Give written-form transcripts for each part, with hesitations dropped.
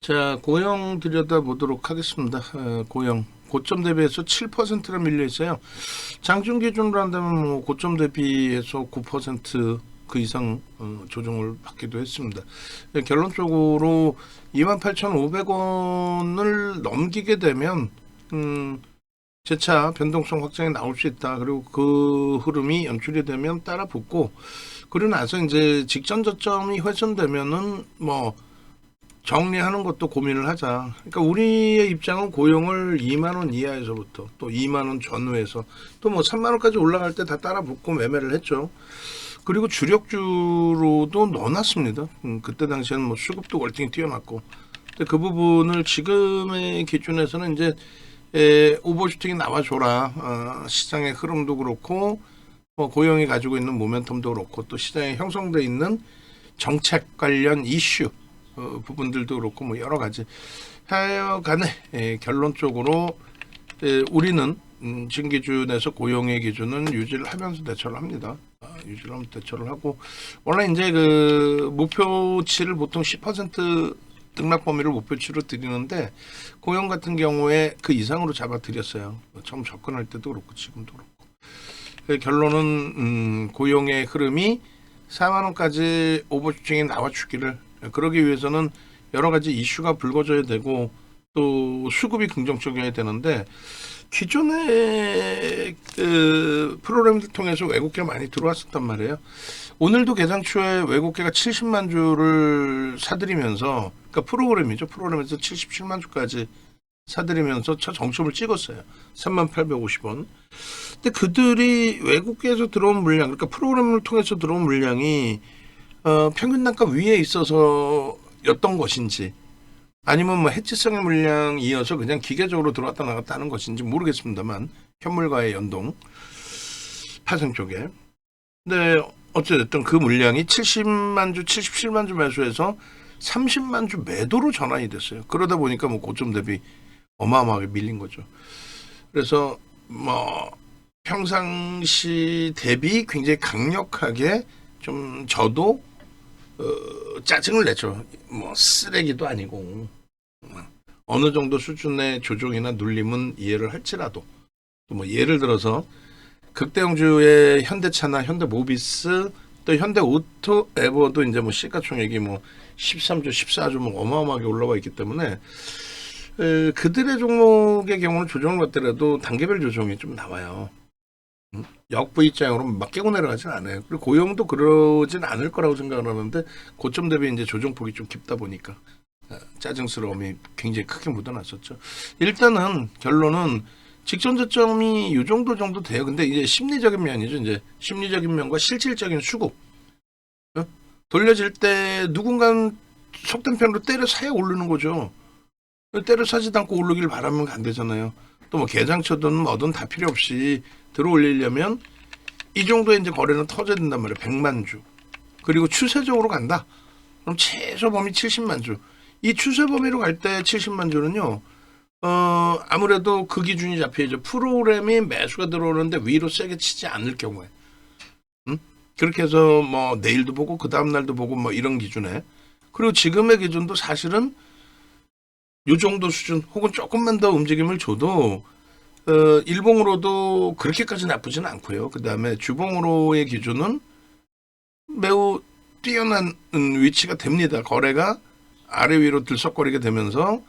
자, 고영 들여다보도록 하겠습니다. 고영 고점 대비해서 7%가 밀려 있어요. 장중 기준으로 한다면 뭐 고점 대비해서 9%그 이상 조정을 받기도 했습니다. 결론적으로 28,500원을 넘기게 되면 재차 변동성 확장이 나올 수 있다. 그리고 그 흐름이 연출이 되면 따라 붙고, 그러고 나서 이제 직전 저점이 훼손되면은 뭐 정리하는 것도 고민을 하자. 그러니까 우리의 입장은 고용을 2만 원 이하에서부터 또 2만 원 전후에서 또 뭐 3만 원까지 올라갈 때 다 따라 붙고 매매를 했죠. 그리고 주력주로도 넣어놨습니다. 그때 당시에는 뭐 수급도 월등히 뛰어났고, 근데 그 부분을 지금의 기준에서는 이제 오버슈팅이 나와줘라. 시장의 흐름도 그렇고 뭐 고용이 가지고 있는 모멘텀도 그렇고 또 시장에 형성돼 있는 정책 관련 이슈 부분들도 그렇고 뭐 여러 가지 하여간에 결론적으로 우리는 지금 기준에서 고용의 기준은 유지를 하면서 대처를 합니다. 유지를 하면서 대처를 하고, 원래 이제 그 목표치를 보통 10% 등락 범위를 목표치로 드리는데 고용 같은 경우에 그 이상으로 잡아 드렸어요. 처음 접근할 때도 그렇고 지금도 그렇고. 결론은 고용의 흐름이 4만 원까지 오버슈팅이 나와 주기를, 그러기 위해서는 여러 가지 이슈가 불거져야 되고 또 수급이 긍정적이어야 되는데, 기존의 그 프로그램들 통해서 외국계 많이 들어왔었단 말이에요. 오늘도 개장 초에 외국계가 70만 주를 사들이면서, 그러니까 프로그램이죠. 프로그램에서 77만 주까지 사들이면서 첫 정점을 찍었어요. 3850원. 근데 그들이 외국계에서 들어온 물량, 그러니까 프로그램을 통해서 들어온 물량이 평균 단가 위에 있어서였던 것인지, 아니면 뭐 해지성의 물량이어서 그냥 기계적으로 들어왔다 나갔다 하는 것인지 모르겠습니다만, 현물과의 연동 파생 쪽에. 근데 어쨌든 그 물량이 70만 주, 77만 주 매수해서 30만 주 매도로 전환이 됐어요. 그러다 보니까 뭐 고점 대비 어마어마하게 밀린 거죠. 그래서 뭐 평상시 대비 굉장히 강력하게 좀 저도 짜증을 냈죠. 뭐 쓰레기도 아니고 어느 정도 수준의 조정이나 눌림은 이해를 할지라도, 또 뭐 예를 들어서 극대형주의 현대차나 현대모비스 또 현대오토에버도 이제 뭐 시가총액이 뭐 13조 14조 뭐 어마어마하게 올라와 있기 때문에 그들의 종목의 경우는 조정을 받더라도 단계별 조정이 좀 나와요. 역V자형으로 막 깨고 내려가진 않아요. 그리고 고용도 그러진 않을 거라고 생각을 하는데, 고점 대비 이제 조정폭이 좀 깊다 보니까 짜증스러움이 굉장히 크게 묻어났었죠. 일단은 결론은 직전 저점이 이 정도 돼요. 근데 이제 심리적인 면이죠. 이제 심리적인 면과 실질적인 수급. 돌려질 때 누군가는 속된 편으로 때려 사야 오르는 거죠. 때려 사지도 않고 오르길 바라면 안 되잖아요. 또 뭐 개장처든 뭐든 다 필요 없이 들어올리려면 이 정도의 이제 거래는 터져야 된단 말이에요. 100만 주. 그리고 추세적으로 간다. 그럼 최소 범위 70만 주. 이 추세 범위로 갈 때 70만 주는요. 아무래도 그 기준이 잡혀야죠. 프로그램이 매수가 들어오는데 위로 세게 치지 않을 경우에. 그렇게 해서 뭐 내일도 보고 그 다음 날도 보고 뭐 이런 기준에. 그리고 지금의 기준도 사실은 요 정도 수준 혹은 조금만 더 움직임을 줘도 일봉으로도 그렇게까지 나쁘지는 않고요. 그 다음에 주봉으로의 기준은 매우 뛰어난 위치가 됩니다. 거래가 아래 위로 들썩거리게 되면서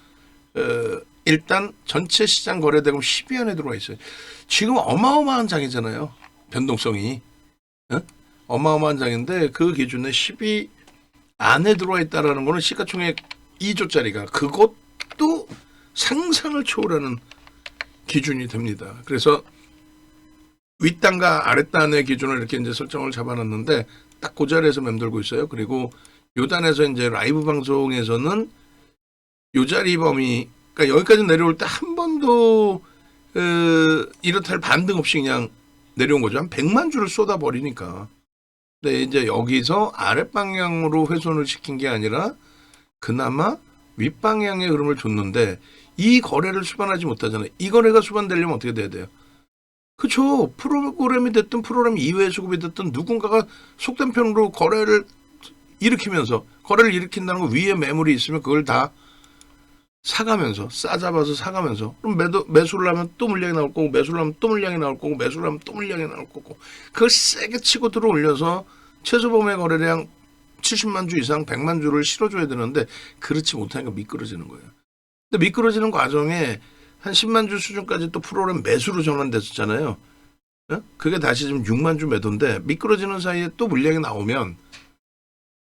일단 전체 시장 거래대금 10위 안에 들어와 있어요. 지금 어마어마한 장이잖아요. 변동성이. 어마어마한 장인데 그 기준에 10위 안에 들어와 있다라는 거는 시가총액 2조짜리가 그것도 상상을 초월하는 기준이 됩니다. 그래서 윗단과 아랫단의 기준을 이렇게 이제 설정을 잡아놨는데 딱 그 자리에서 맴돌고 있어요. 그리고 요 단에서 이제 라이브 방송에서는 요 자리 범위, 그러니까 여기까지 내려올 때 한 번도 이렇다 할 반등 없이 그냥 내려온 거죠. 한 100만 주를 쏟아버리니까. 근데 이제 여기서 아랫방향으로 훼손을 시킨 게 아니라 그나마 윗방향의 흐름을 줬는데 이 거래를 수반하지 못하잖아요. 이 거래가 수반되려면 어떻게 돼야 돼요? 그쵸. 프로그램이 됐든 프로그램 이외의 수급이 됐든 누군가가 속된 편으로 거래를 일으키면서, 거래를 일으킨다는 거 위에 매물이 있으면 그걸 다 사가면서 싸잡아서 사가면서 그럼 매수를 하면 또 물량이 나올 거고 매수를 하면 또 물량이 나올 거고 매수를 하면 또 물량이 나올 거고 그걸 세게 치고 들어 올려서 최소 범위 거래량 70만 주 이상 100만 주를 실어줘야 되는데 그렇지 못하니까 미끄러지는 거예요. 근데 미끄러지는 과정에 한 10만 주 수준까지 또 프로그램 매수로 전환됐었잖아요. 그게 다시 지금 6만 주 매도인데 미끄러지는 사이에 또 물량이 나오면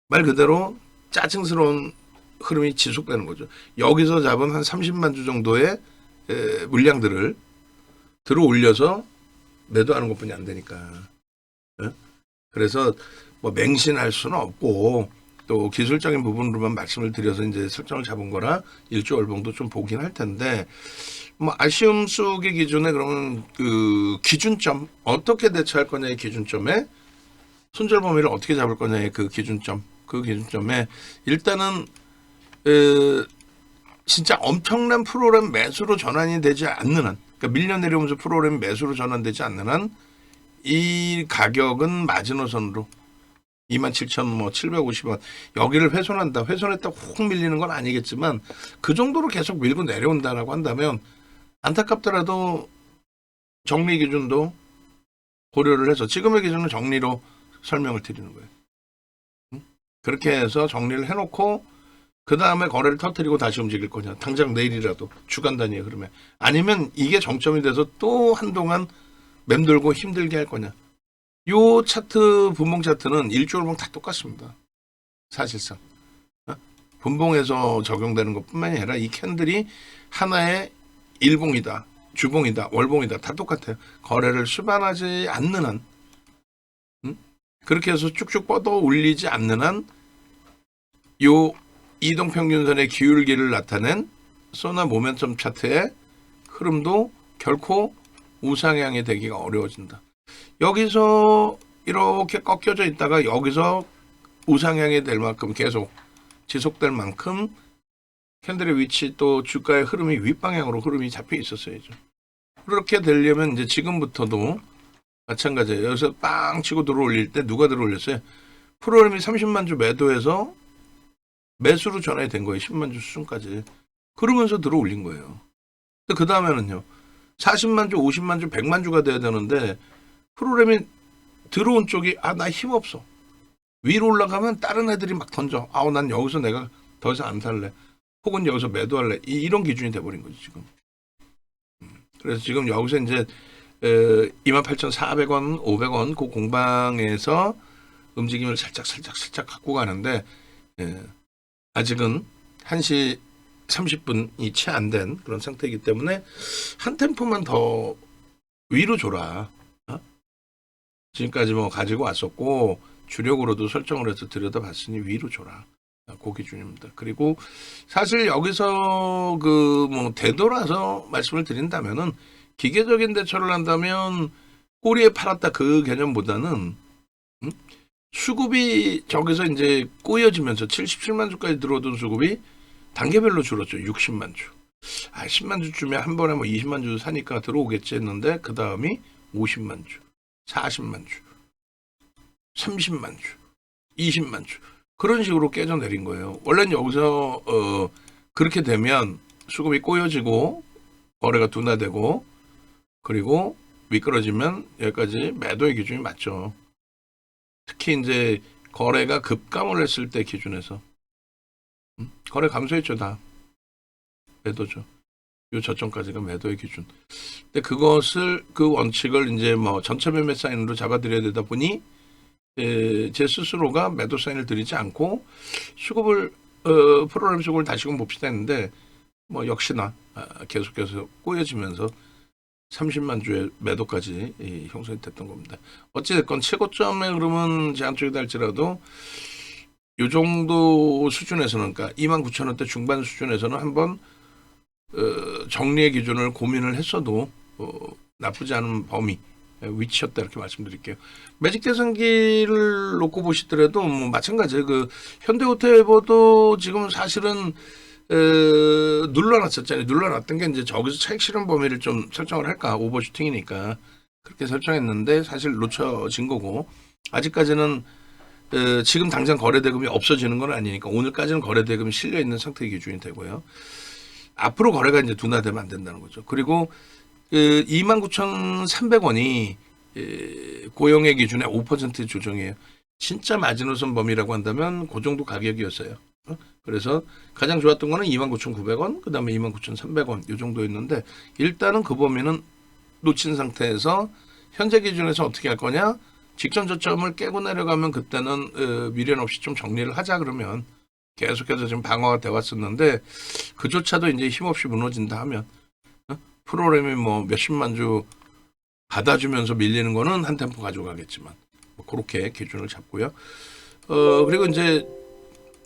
말 그대로 짜증스러운 흐름이 지속되는 거죠. 여기서 잡은 한 30만 주 정도의 물량들을 들어 올려서 매도하는 것뿐이 안 되니까. 그래서 뭐 맹신할 수는 없고 또 기술적인 부분으로만 말씀을 드려서 이제 설정을 잡은 거라 일조월봉도 좀 보긴 할 텐데 뭐 아쉬움 속의 기준에 그러면 그 기준점 어떻게 대처할 거냐의 기준점에 손절 범위를 어떻게 잡을 거냐의 그 기준점에 일단은 진짜 엄청난 프로그램 매수로 전환이 되지 않는 한 그러니까 밀려 내려오면서 프로그램 매수로 전환되지 않는 한 이 가격은 마지노선으로 27,750원 여기를 훼손한다. 훼손했다 혹 밀리는 건 아니겠지만 그 정도로 계속 밀고 내려온다라고 한다면 안타깝더라도 정리 기준도 고려를 해서 지금의 기준은 정리로 설명을 드리는 거예요. 그렇게 해서 정리를 해놓고 그 다음에 거래를 터뜨리고 다시 움직일 거냐. 당장 내일이라도 주간 단위의 흐름에. 아니면 이게 정점이 돼서 또 한동안 맴돌고 힘들게 할 거냐. 요 차트, 분봉 차트는 일주월봉 다 똑같습니다. 사실상. 분봉에서 적용되는 것뿐만이 아니라 이 캔들이 하나의 일봉이다, 주봉이다, 월봉이다. 다 똑같아요. 거래를 수반하지 않는 한. 그렇게 해서 쭉쭉 뻗어 올리지 않는 한 요 이동평균선의 기울기를 나타낸 소나 모멘텀 차트의 흐름도 결코 우상향이 되기가 어려워진다. 여기서 이렇게 꺾여져 있다가 여기서 우상향이 될 만큼 계속 지속될 만큼 캔들의 위치 또 주가의 흐름이 윗방향으로 흐름이 잡혀 있었어야죠. 그렇게 되려면 이제 지금부터도 마찬가지예요. 여기서 빵 치고 들어올릴 때 누가 들어올렸어요? 프로그램이 30만 주 매도해서 매수로 전환이 된 거예요. 10만 주 수준까지. 그러면서 들어올린 거예요. 그 다음에는요. 40만 주, 50만 주, 100만 주가 돼야 되는데 프로그램이 들어온 쪽이 나 힘없어. 위로 올라가면 다른 애들이 막 던져. 난 여기서 내가 더 이상 안 살래. 혹은 여기서 매도할래. 이런 기준이 돼버린 거지 지금. 그래서 지금 여기서 이제 28,400원, 500원 그 공방에서 움직임을 살짝 갖고 가는데 아직은 1시 30분이 채 안 된 그런 상태이기 때문에 한 템포만 더 위로 줘라. 지금까지 뭐 가지고 왔었고 주력으로도 설정을 해서 들여다봤으니 위로 줘라. 그 기준입니다. 그리고 사실 여기서 그 뭐 되돌아서 말씀을 드린다면은 기계적인 대처를 한다면 꼬리에 팔았다 그 개념보다는 수급이 저기서 이제 꼬여지면서 77만 주까지 들어오던 수급이 단계별로 줄었죠. 60만 주. 10만 주쯤에 한 번에 뭐 20만 주 사니까 들어오겠지 했는데 그 다음이 50만 주, 40만 주, 30만 주, 20만 주 그런 식으로 깨져 내린 거예요. 원래는 여기서 그렇게 되면 수급이 꼬여지고 거래가 둔화되고 그리고 미끄러지면 여기까지 매도의 기준이 맞죠. 특히 이제 거래가 급감을 했을 때 기준에서 거래 감소했죠. 다 매도죠. 요 저점까지가 매도의 기준. 근데 그것을 그 원칙을 이제 뭐 전체 매매 사인으로 잡아들여야 되다 보니 제 스스로가 매도 사인을 드리지 않고 수급을 프로그램 수급을 다시금 봅시다 했는데 뭐 역시나 계속해서 꼬여지면서 30만 주의 매도까지 형성이 됐던 겁니다. 어찌됐건 최고점의 흐름은 제 한쪽이다 할지라도 이 정도 수준에서는 그러니까 29,000원대 중반 수준에서는 한번 정리의 기준을 고민을 했어도 나쁘지 않은 범위 위치였다 이렇게 말씀드릴게요. 매직 대상기를 놓고 보시더라도 뭐 마찬가지예요. 그 현대호텔보도 지금 사실은 눌러놨었잖아요. 눌러놨던 게 이제 저기서 차익 실현 범위를 좀 설정을 할까 오버슈팅이니까 그렇게 설정했는데 사실 놓쳐진 거고 아직까지는 지금 당장 거래대금이 없어지는 건 아니니까 오늘까지는 거래대금이 실려 있는 상태의 기준이 되고요. 앞으로 거래가 이제 둔화되면 안 된다는 거죠. 그리고 그 29,300원이 고용의 기준에 5% 조정이에요. 진짜 마지노선 범위라고 한다면 그 정도 가격이었어요. 그래서 가장 좋았던 거는 29,900원, 그 다음에 29,300원 이 정도였는데 일단은 그 범위는 놓친 상태에서 현재 기준에서 어떻게 할 거냐? 직전 저점을 깨고 내려가면 그때는 미련 없이 좀 정리를 하자 그러면 계속해서 지금 방어가 돼 왔었는데 그조차도 이제 힘없이 무너진다 하면 프로그램이 뭐 몇십만 주 받아주면서 밀리는 거는 한 템포 가져가겠지만 뭐 그렇게 기준을 잡고요. 그리고 이제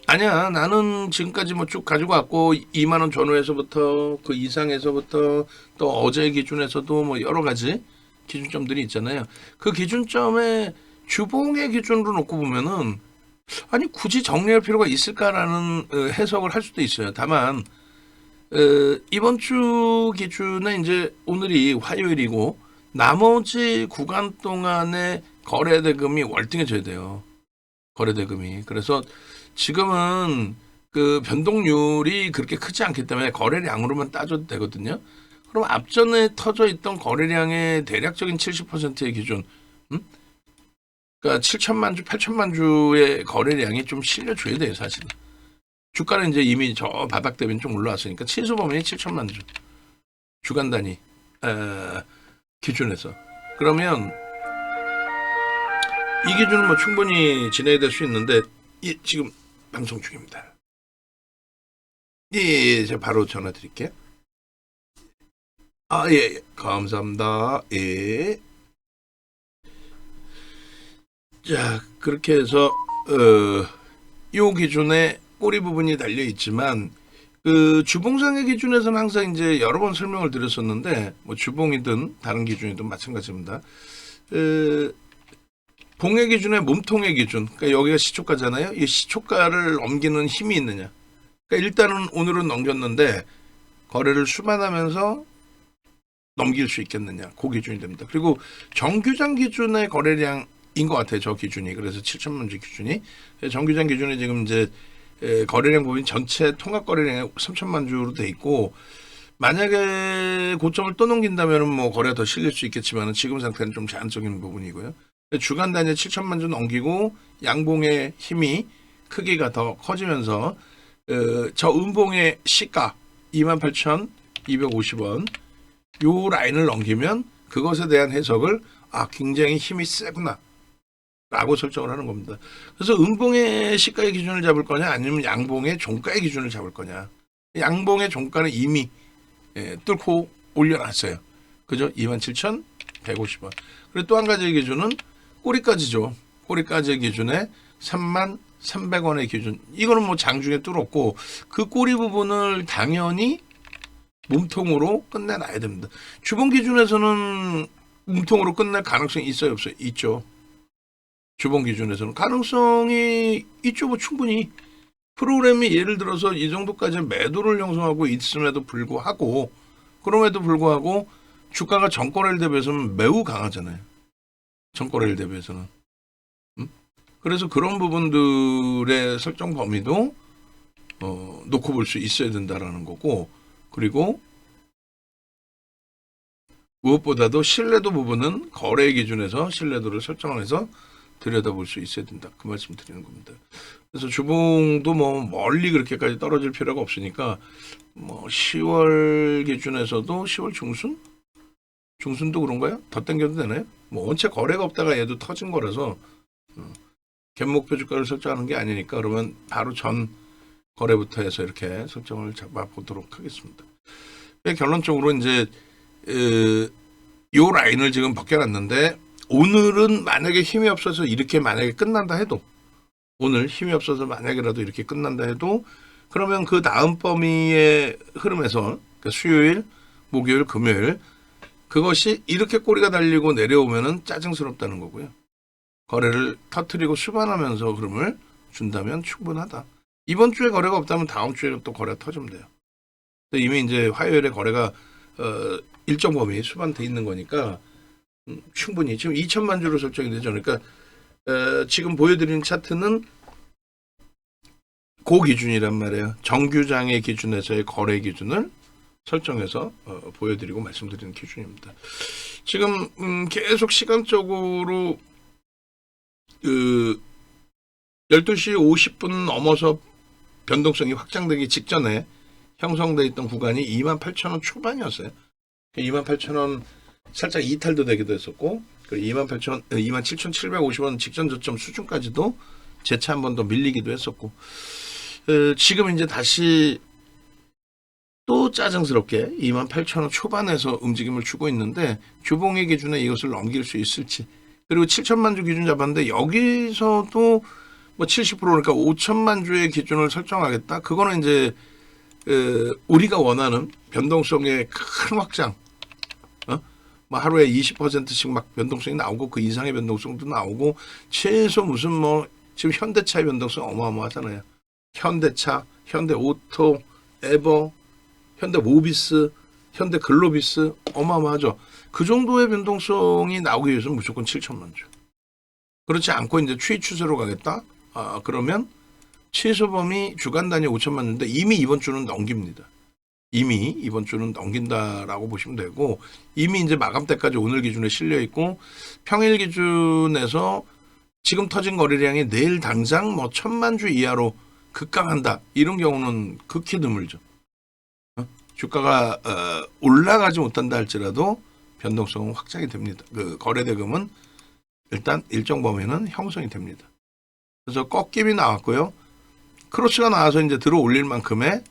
아니야 나는 지금까지 뭐 쭉 가지고 왔고 2만 원 전후에서부터 그 이상에서부터 또 어제 기준에서도 뭐 여러 가지 기준점들이 있잖아요. 그 기준점에 주봉의 기준으로 놓고 보면은 아니 굳이 정리할 필요가 있을까라는 해석을 할 수도 있어요. 다만 이번 주 기준에 이제 오늘이 화요일이고 나머지 구간 동안에 거래대금이 월등해져야 돼요. 거래대금이. 그래서 지금은 그 변동률이 그렇게 크지 않기 때문에 거래량으로만 따져도 되거든요. 그럼 앞전에 터져 있던 거래량의 대략적인 70%의 기준, 그러니까 7천만 주, 8천만 주의 거래량이 좀 실려줘야 돼요, 사실은. 주가는 이제 이미 저 바닥 대비는 좀 올라왔으니까 치수 범위 7천만 주, 주간 단위 기준에서. 그러면 이 기준은 뭐 충분히 진행될 수 있는데 지금 방송 중입니다. 예, 제가 바로 전화 드릴게요. 예, 감사합니다. 예. 자, 그렇게 해서 요 기준에 꼬리 부분이 달려 있지만 그 주봉상의 기준에서는 항상 이제 여러 번 설명을 드렸었는데 뭐 주봉이든 다른 기준이든 마찬가지입니다. 봉의 기준에 몸통의 기준, 그러니까 여기가 시초가잖아요. 이 시초가를 넘기는 힘이 있느냐. 그러니까 일단은 오늘은 넘겼는데 거래를 수반하면서 넘길 수 있겠느냐. 그 기준이 됩니다. 그리고 정규장 기준의 거래량인 것 같아요. 저 기준이. 그래서 7천만 주 기준이. 정규장 기준에 지금 이제 거래량 부분이 전체 통합 거래량이 3천만 주로 돼 있고 만약에 고점을 또 넘긴다면 뭐 거래가 더 실릴 수 있겠지만 지금 상태는 좀 제한적인 부분이고요. 주간 단위에 7천만 주 넘기고 양봉의 힘이 크기가 더 커지면서 저 음봉의 시가 28,250원 요 라인을 넘기면 그것에 대한 해석을 굉장히 힘이 세구나 라고 설정을 하는 겁니다. 그래서 음봉의 시가의 기준을 잡을 거냐 아니면 양봉의 종가의 기준을 잡을 거냐. 양봉의 종가는 이미 뚫고 올려놨어요. 그죠? 27,150원. 그리고 또 한 가지 기준은 꼬리까지죠. 꼬리까지의 기준에 33,300원의 기준. 이거는 뭐 장중에 뚫었고 그 꼬리 부분을 당연히 몸통으로 끝내놔야 됩니다. 주봉 기준에서는 몸통으로 끝낼 가능성이 있어요? 없어요? 있죠. 주봉 기준에서는 가능성이 있죠. 뭐 충분히. 프로그램이 예를 들어서 이 정도까지 매도를 형성하고 있음에도 불구하고 그럼에도 불구하고 주가가 전거래일 대비해서는 매우 강하잖아요. 전거래일 대비해서는. 그래서 그런 부분들의 설정 범위도 놓고 볼 수 있어야 된다라는 거고 그리고 무엇보다도 신뢰도 부분은 거래 기준에서 신뢰도를 설정해서 들여다볼 수 있어야 된다. 그 말씀 드리는 겁니다. 그래서 주봉도 뭐 멀리 그렇게까지 떨어질 필요가 없으니까 뭐 10월 기준에서도 10월 중순? 중순도 그런가요? 더 당겨도 되나요? 뭐 원체 거래가 없다가 얘도 터진 거라서 갭목표 주가를 설정하는 게 아니니까 그러면 바로 전 거래부터 해서 이렇게 설정을 잡아보도록 하겠습니다. 결론적으로 이제 요 라인을 지금 벗겨놨는데 오늘은 만약에 힘이 없어서 이렇게 만약에 끝난다 해도 오늘 힘이 없어서 만약에라도 이렇게 끝난다 해도 그러면 그 다음 범위의 흐름에서 그러니까 수요일, 목요일, 금요일 그것이 이렇게 꼬리가 달리고 내려오면은 짜증스럽다는 거고요. 거래를 터트리고 수반하면서 흐름을 준다면 충분하다. 이번 주에 거래가 없다면 다음 주에 또 거래가 터지면 돼요. 이미 이제 화요일에 거래가 일정 범위 수반돼 있는 거니까 충분히 지금 2천만 주로 설정이 되죠. 그러니까 지금 보여드리는 차트는 그 기준이란 말이에요. 정규장의 기준에서의 거래 기준을 설정해서 보여드리고 말씀드리는 기준입니다. 지금 계속 시간적으로 12시 50분 넘어서 변동성이 확장되기 직전에 형성되어 있던 구간이 28,000원 초반이었어요. 28,000원 살짝 이탈도 되기도 했었고, 27,750원 직전 저점 수준까지도 재차 한 번 더 밀리기도 했었고, 지금 이제 다시 또 짜증스럽게 28,000원 초반에서 움직임을 주고 있는데, 주봉의 기준에 이것을 넘길 수 있을지, 그리고 7천만 주 기준 잡았는데 여기서도 뭐 70% 그러니까 5천만 주의 기준을 설정하겠다. 그거는 이제 우리가 원하는 변동성의 큰 확장, 뭐 하루에 20%씩 막 변동성이 나오고 그 이상의 변동성도 나오고, 최소 무슨 뭐 지금 현대차의 변동성 어마어마하잖아요. 현대차, 현대오토, 에버, 현대모비스, 현대글로비스 어마어마하죠. 그 정도의 변동성이 나오기 위해서는 무조건 7천만 주. 그렇지 않고 이제 추이 추세로 가겠다. 그러면 최소 범위 주간 단위 5천만 주인데 이미 이번 주는 넘깁니다. 이미 이번 주는 넘긴다라고 보시면 되고, 이미 이제 마감 때까지 오늘 기준에 실려 있고, 평일 기준에서 지금 터진 거래량이 내일 당장 뭐 1,000만 주 이하로 급감한다. 이런 경우는 극히 드물죠. 주가가 올라가지 못한다 할지라도 변동성은 확장이 됩니다. 그 거래 대금은 일단 일정 범위는 형성이 됩니다. 그래서 꺾임이 나왔고요. 크로스가 나와서 이제 들어 올릴 만큼의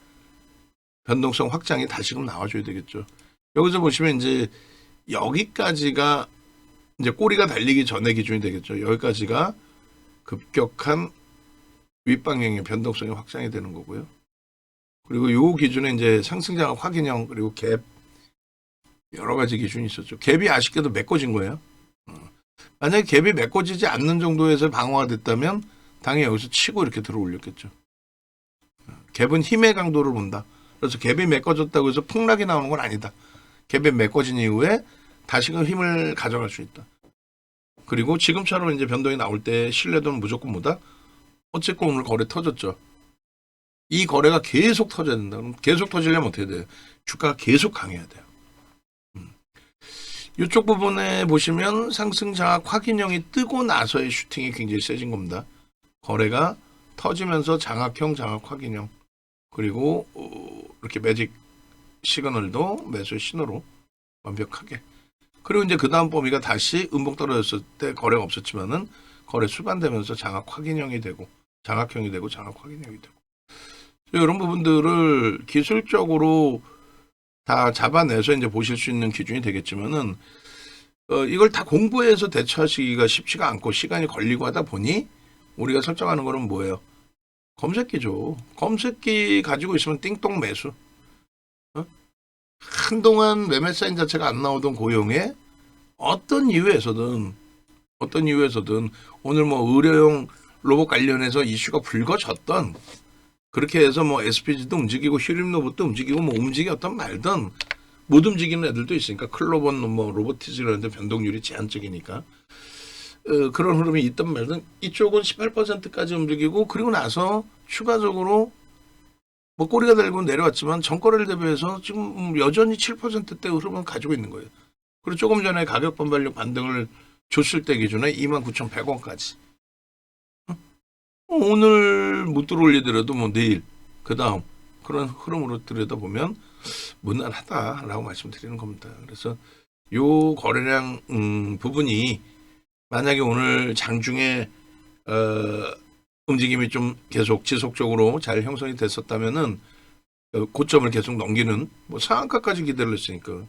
변동성 확장이 다시금 나와줘야 되겠죠. 여기서 보시면 이제 여기까지가 이제 꼬리가 달리기 전의 기준이 되겠죠. 여기까지가 급격한 윗방향의 변동성이 확장이 되는 거고요. 그리고 요 기준에 이제 상승장악 확인형, 그리고 갭, 여러 가지 기준이 있었죠. 갭이 아쉽게도 메꿔진 거예요. 만약에 갭이 메꿔지지 않는 정도에서 방어가 됐다면 당연히 여기서 치고 이렇게 들어 올렸겠죠. 갭은 힘의 강도를 본다. 그래서 갭이 메꿔졌다고 해서 폭락이 나오는 건 아니다. 갭이 메꿔진 이후에 다시금 힘을 가져갈 수 있다. 그리고 지금처럼 이제 변동이 나올 때 신뢰도는 무조건 뭐다? 어쨌건 오늘 거래 터졌죠. 이 거래가 계속 터져야 된다. 그럼 계속 터지려면 어떻게 돼요? 주가가 계속 강해야 돼요. 이쪽 부분에 보시면 상승 장악 확인형이 뜨고 나서의 슈팅이 굉장히 세진 겁니다. 거래가 터지면서 장악형, 장악 확인형, 그리고 이렇게 매직 시그널도 매수의 신호로 완벽하게. 그리고 이제 그 다음 범위가 다시 음봉 떨어졌을 때 거래가 없었지만은 거래 수반되면서 장악 확인형이 되고, 장악형이 되고, 장악 확인형이 되고. 이런 부분들을 기술적으로 다 잡아내서 이제 보실 수 있는 기준이 되겠지만은, 이걸 다 공부해서 대처하시기가 쉽지가 않고 시간이 걸리고 하다 보니 우리가 설정하는 거는 뭐예요? 검색기죠. 검색기 가지고 있으면 띵동 매수. 한동안 매매 사인 자체가 안 나오던 고용에 어떤 이유에서든 오늘 뭐 의료용 로봇 관련해서 이슈가 불거졌던, 그렇게 해서 뭐 SPG도 움직이고 휴림 로봇도 움직이고 뭐 움직였던 말든 못 움직이는 애들도 있으니까, 클로버는 뭐 로보티즈라는데 변동률이 제한적이니까 그런 흐름이 있던 말든 이쪽은 18%까지 움직이고, 그리고 나서 추가적으로 뭐 꼬리가 달고 내려왔지만 전거래를 대비해서 지금 여전히 7%대 흐름을 가지고 있는 거예요. 그리고 조금 전에 가격 반발력 반등을 줬을 때 기준에 29,100원까지. 오늘 못 들어올리더라도 뭐 내일, 그 다음 그런 흐름으로 들여다보면 무난하다라고 말씀드리는 겁니다. 그래서 요 거래량 부분이 만약에 오늘 장중에 움직임이 좀 계속 지속적으로 잘 형성이 됐었다면은 고점을 계속 넘기는 뭐 상한가까지 기대를 했으니까,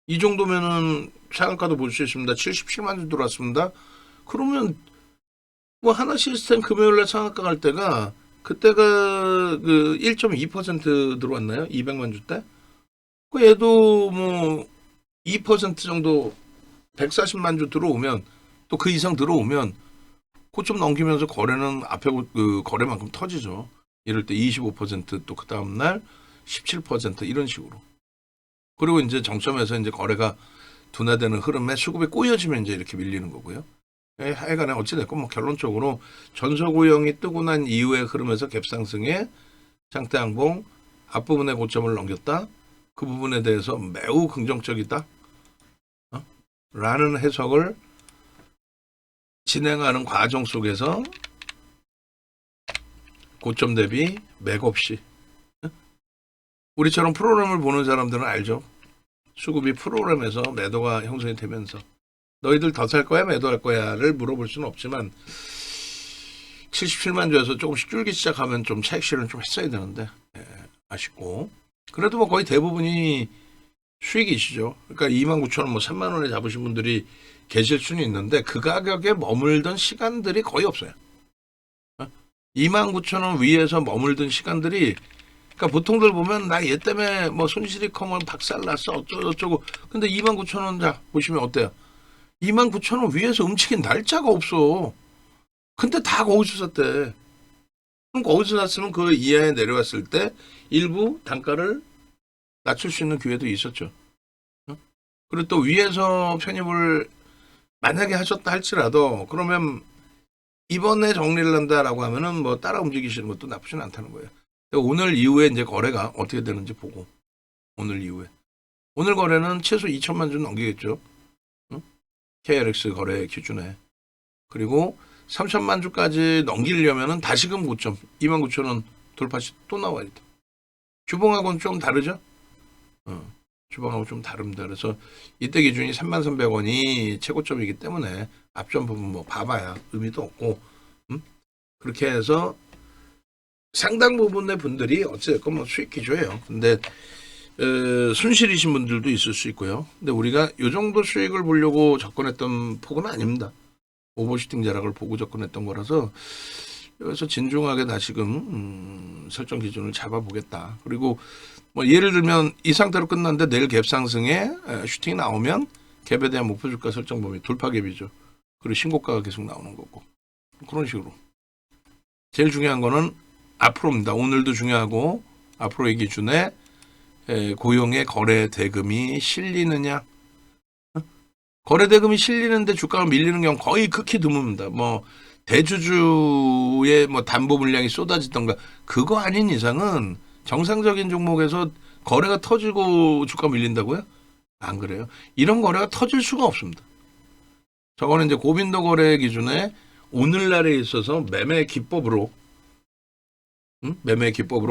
이 정도면은 상한가도 볼 수 있습니다. 77만 주 들어왔습니다. 그러면 뭐 하나 시스템 금요일날 상한가 갈 때가, 그때가 그 1.2% 들어왔나요? 200만 주 때? 그 얘도 뭐 2% 정도 140만 주 들어오면, 또 그 이상 들어오면 고점 넘기면서 거래는 앞에 그 거래만큼 터지죠. 이럴 때 25%, 또 그 다음날 17% 이런 식으로. 그리고 이제 정점에서 이제 거래가 둔화되는 흐름에 수급이 꼬여지면 이제 이렇게 밀리는 거고요. 하여간에 어찌됐건 뭐 결론적으로 전서고형이 뜨고 난 이후의 흐름에서 갭상승에 장대 항봉 앞부분에 고점을 넘겼다. 그 부분에 대해서 매우 긍정적이다 라는 해석을 진행하는 과정 속에서 고점 대비 맥없이 우리처럼 프로그램을 보는 사람들은 알죠. 수급이 프로그램에서 매도가 형성이 되면서 너희들 더 살 거야 매도할 거야를 물어볼 수는 없지만 77만 주에서 조금씩 줄기 시작하면 좀 차익 실현을 좀 했어야 되는데 아쉽고 그래도 뭐 거의 대부분이 수익이시죠. 그러니까 29,000원 뭐 3만 원에 잡으신 분들이 계실 수는 있는데 그 가격에 머물던 시간들이 거의 없어요. 29,000원 위에서 머물던 시간들이 그러니까 보통들 보면 나 얘 때문에 뭐 손실이 커면 박살났어 어쩌고 근데 29,000원 자 보시면 어때요? 29,000원 위에서 움직인 날짜가 없어. 근데 다 거기서 샀대. 그럼 거기서 샀으면 그 이하에 내려왔을 때 일부 단가를 낮출 수 있는 기회도 있었죠. 그리고 또 위에서 편입을 만약에 하셨다 할지라도 그러면 이번에 정리를 한다라고 하면은 뭐 따라 움직이시는 것도 나쁘진 않다는 거예요. 오늘 이후에 이제 거래가 어떻게 되는지 보고 오늘 이후에 오늘 거래는 최소 2천만 주 넘기겠죠. KRX 거래 기준에 그리고 3천만 주까지 넘기려면은 다시금 고점 29,000원 돌파시 또 나와야 돼. 주봉하고는 좀 다르죠? 주봉하고 좀 다릅니다. 그래서 이때 기준이 33,300원이 최고점이기 때문에 앞전 부분 뭐 봐봐야 의미도 없고 그렇게 해서 상당 부분의 분들이 어쨌든 뭐 수익 기조예요. 근데 순실이신 분들도 있을 수 있고요. 근데 우리가 이 정도 수익을 보려고 접근했던 폭은 아닙니다. 오버슈팅 자락을 보고 접근했던 거라서 여기서 진중하게 다시금 설정 기준을 잡아보겠다. 그리고 뭐 예를 들면 이 상태로 끝났는데 내일 갭 상승에 슈팅이 나오면 갭에 대한 목표 주가 설정 범위 돌파 갭이죠. 그리고 신고가가 계속 나오는 거고 그런 식으로 제일 중요한 거는 앞으로입니다. 오늘도 중요하고 앞으로의 기준에 고용의 거래 대금이 실리느냐 거래 대금이 실리는데 주가가 밀리는 경우 거의 극히 드뭅니다. 뭐 대주주의 뭐 담보 물량이 쏟아지던가 그거 아닌 이상은 정상적인 종목에서 거래가 터지고 주가 밀린다고요? 안 그래요. 이런 거래가 터질 수가 없습니다. 저거는 이제 고빈도 거래 기준에 오늘날에 있어서 매매 기법으로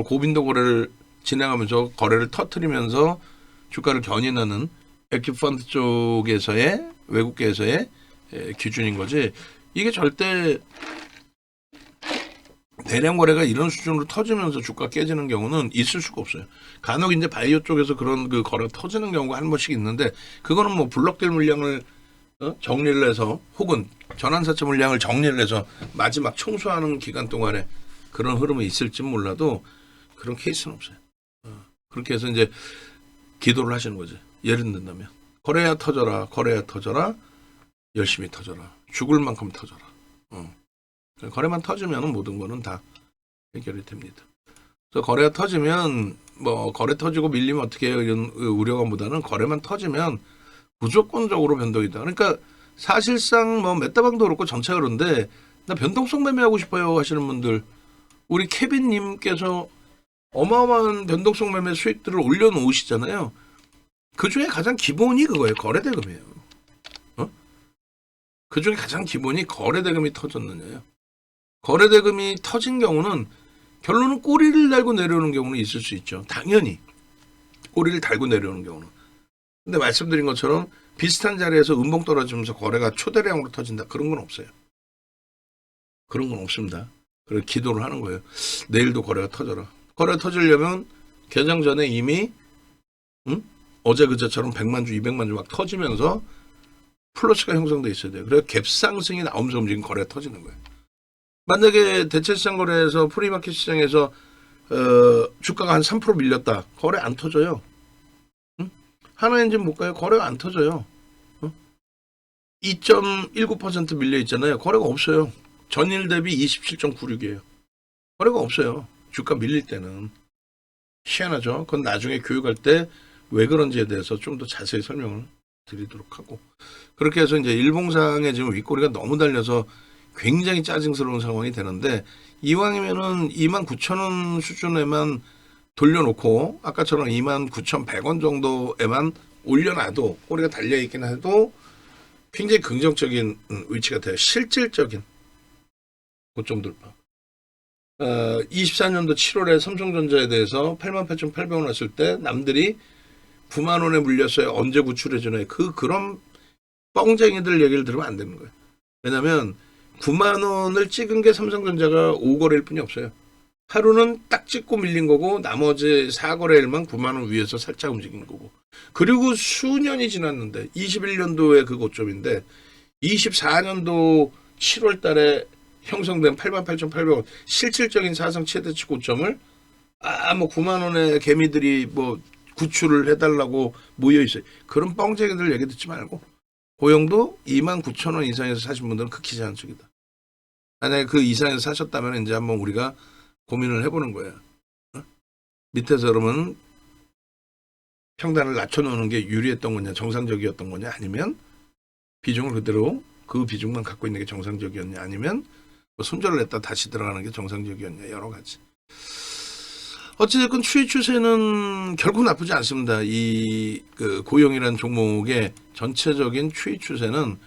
고빈도 거래를 진행하면서 거래를 터트리면서 주가를 견인하는 액티브 펀드 쪽에서의 외국계에서의 기준인 거지. 이게 절대 대량 거래가 이런 수준으로 터지면서 주가 깨지는 경우는 있을 수가 없어요. 간혹 이제 바이오 쪽에서 그런 그 거래가 터지는 경우가 한 번씩 있는데 그거는 뭐 블록될 물량을 정리를 해서 혹은 전환사채 물량을 정리를 해서 마지막 청소하는 기간 동안에 그런 흐름이 있을지 몰라도 그런 케이스는 없어요. 그렇게 해서 이제 기도를 하시는 거지. 예를 든다면 거래야 터져라 열심히 터져라 죽을 만큼 터져라. 거래만 터지면 모든 거는 다 해결이 됩니다. 그래서 거래가 터지면 뭐 거래 터지고 밀리면 어떻게 해요 이런 우려감보다는 거래만 터지면 무조건적으로 변동이다. 그러니까 사실상 뭐 메타방도 그렇고 전체가 그런데 나 변동성 매매하고 싶어요 하시는 분들 우리 케빈님께서 어마어마한 변동성 매매 수익들을 올려놓으시잖아요. 그 중에 가장 기본이 그거예요. 거래대금이에요. 그 중에 가장 기본이 거래대금이 터졌느냐요. 거래대금이 터진 경우는 결론은 꼬리를 달고 내려오는 경우는 있을 수 있죠. 당연히 꼬리를 달고 내려오는 경우는. 근데 말씀드린 것처럼 비슷한 자리에서 음봉 떨어지면서 거래가 초대량으로 터진다. 그런 건 없어요. 그런 건 없습니다. 그래서 기도를 하는 거예요. 내일도 거래가 터져라. 거래가 터지려면 개장 전에 이미 어제 그제처럼 100만 주, 200만 주 막 터지면서 플러스가 형성돼 있어야 돼요. 그래서 갭 상승이 나오면서 움직이는 거래가 터지는 거예요. 만약에 대체시장 거래에서 프리마켓 시장에서 주가가 한 3% 밀렸다. 거래 안 터져요. 하나엔진 못 가요. 거래가 안 터져요. 2.19% 밀려 있잖아요. 거래가 없어요. 전일 대비 27.96이에요. 거래가 없어요. 주가 밀릴 때는. 희한하죠. 그건 나중에 교육할 때 왜 그런지에 대해서 좀 더 자세히 설명을 드리도록 하고. 그렇게 해서 이제 일봉상에 지금 윗꼬리가 너무 달려서 굉장히 짜증스러운 상황이 되는데 이왕이면은 29,000원 수준에만 돌려놓고 아까처럼 29,100원 정도에만 올려놔도 꼬리가 달려있긴 해도 굉장히 긍정적인 위치가 돼요. 실질적인 고점 돌파. 24년도 7월에 삼성전자에 대해서 88,800원 왔을 때 남들이 9만 원에 물렸어요. 언제 구출해주나요? 그런 뻥쟁이들 얘기를 들으면 안 되는 거예요. 왜냐하면 9만 원을 찍은 게 삼성전자가 5거래일 뿐이 없어요. 하루는 딱 찍고 밀린 거고 나머지 4거래일만 9만 원 위에서 살짝 움직인 거고. 그리고 수년이 지났는데 21년도에 그 고점인데 24년도 7월 달에 형성된 88,800원 실질적인 사상 최대치 고점을 뭐 9만 원의 개미들이 뭐 구출을 해달라고 모여 있어요. 그런 뻥쟁이들 얘기 듣지 말고 고용도 29,000원 이상에서 사신 분들은 극히 제한적이다. 만약에 그 이상에서 사셨다면 이제 한번 우리가 고민을 해보는 거예요. 밑에서 그러면 평단을 낮춰놓는 게 유리했던 거냐, 정상적이었던 거냐, 아니면 비중을 그대로 그 비중만 갖고 있는 게 정상적이었냐, 아니면 뭐 손절을 했다 다시 들어가는 게 정상적이었냐, 여러 가지. 어찌됐건 추이 추세는 결코 나쁘지 않습니다. 그 고용이라는 종목의 전체적인 추이 추세는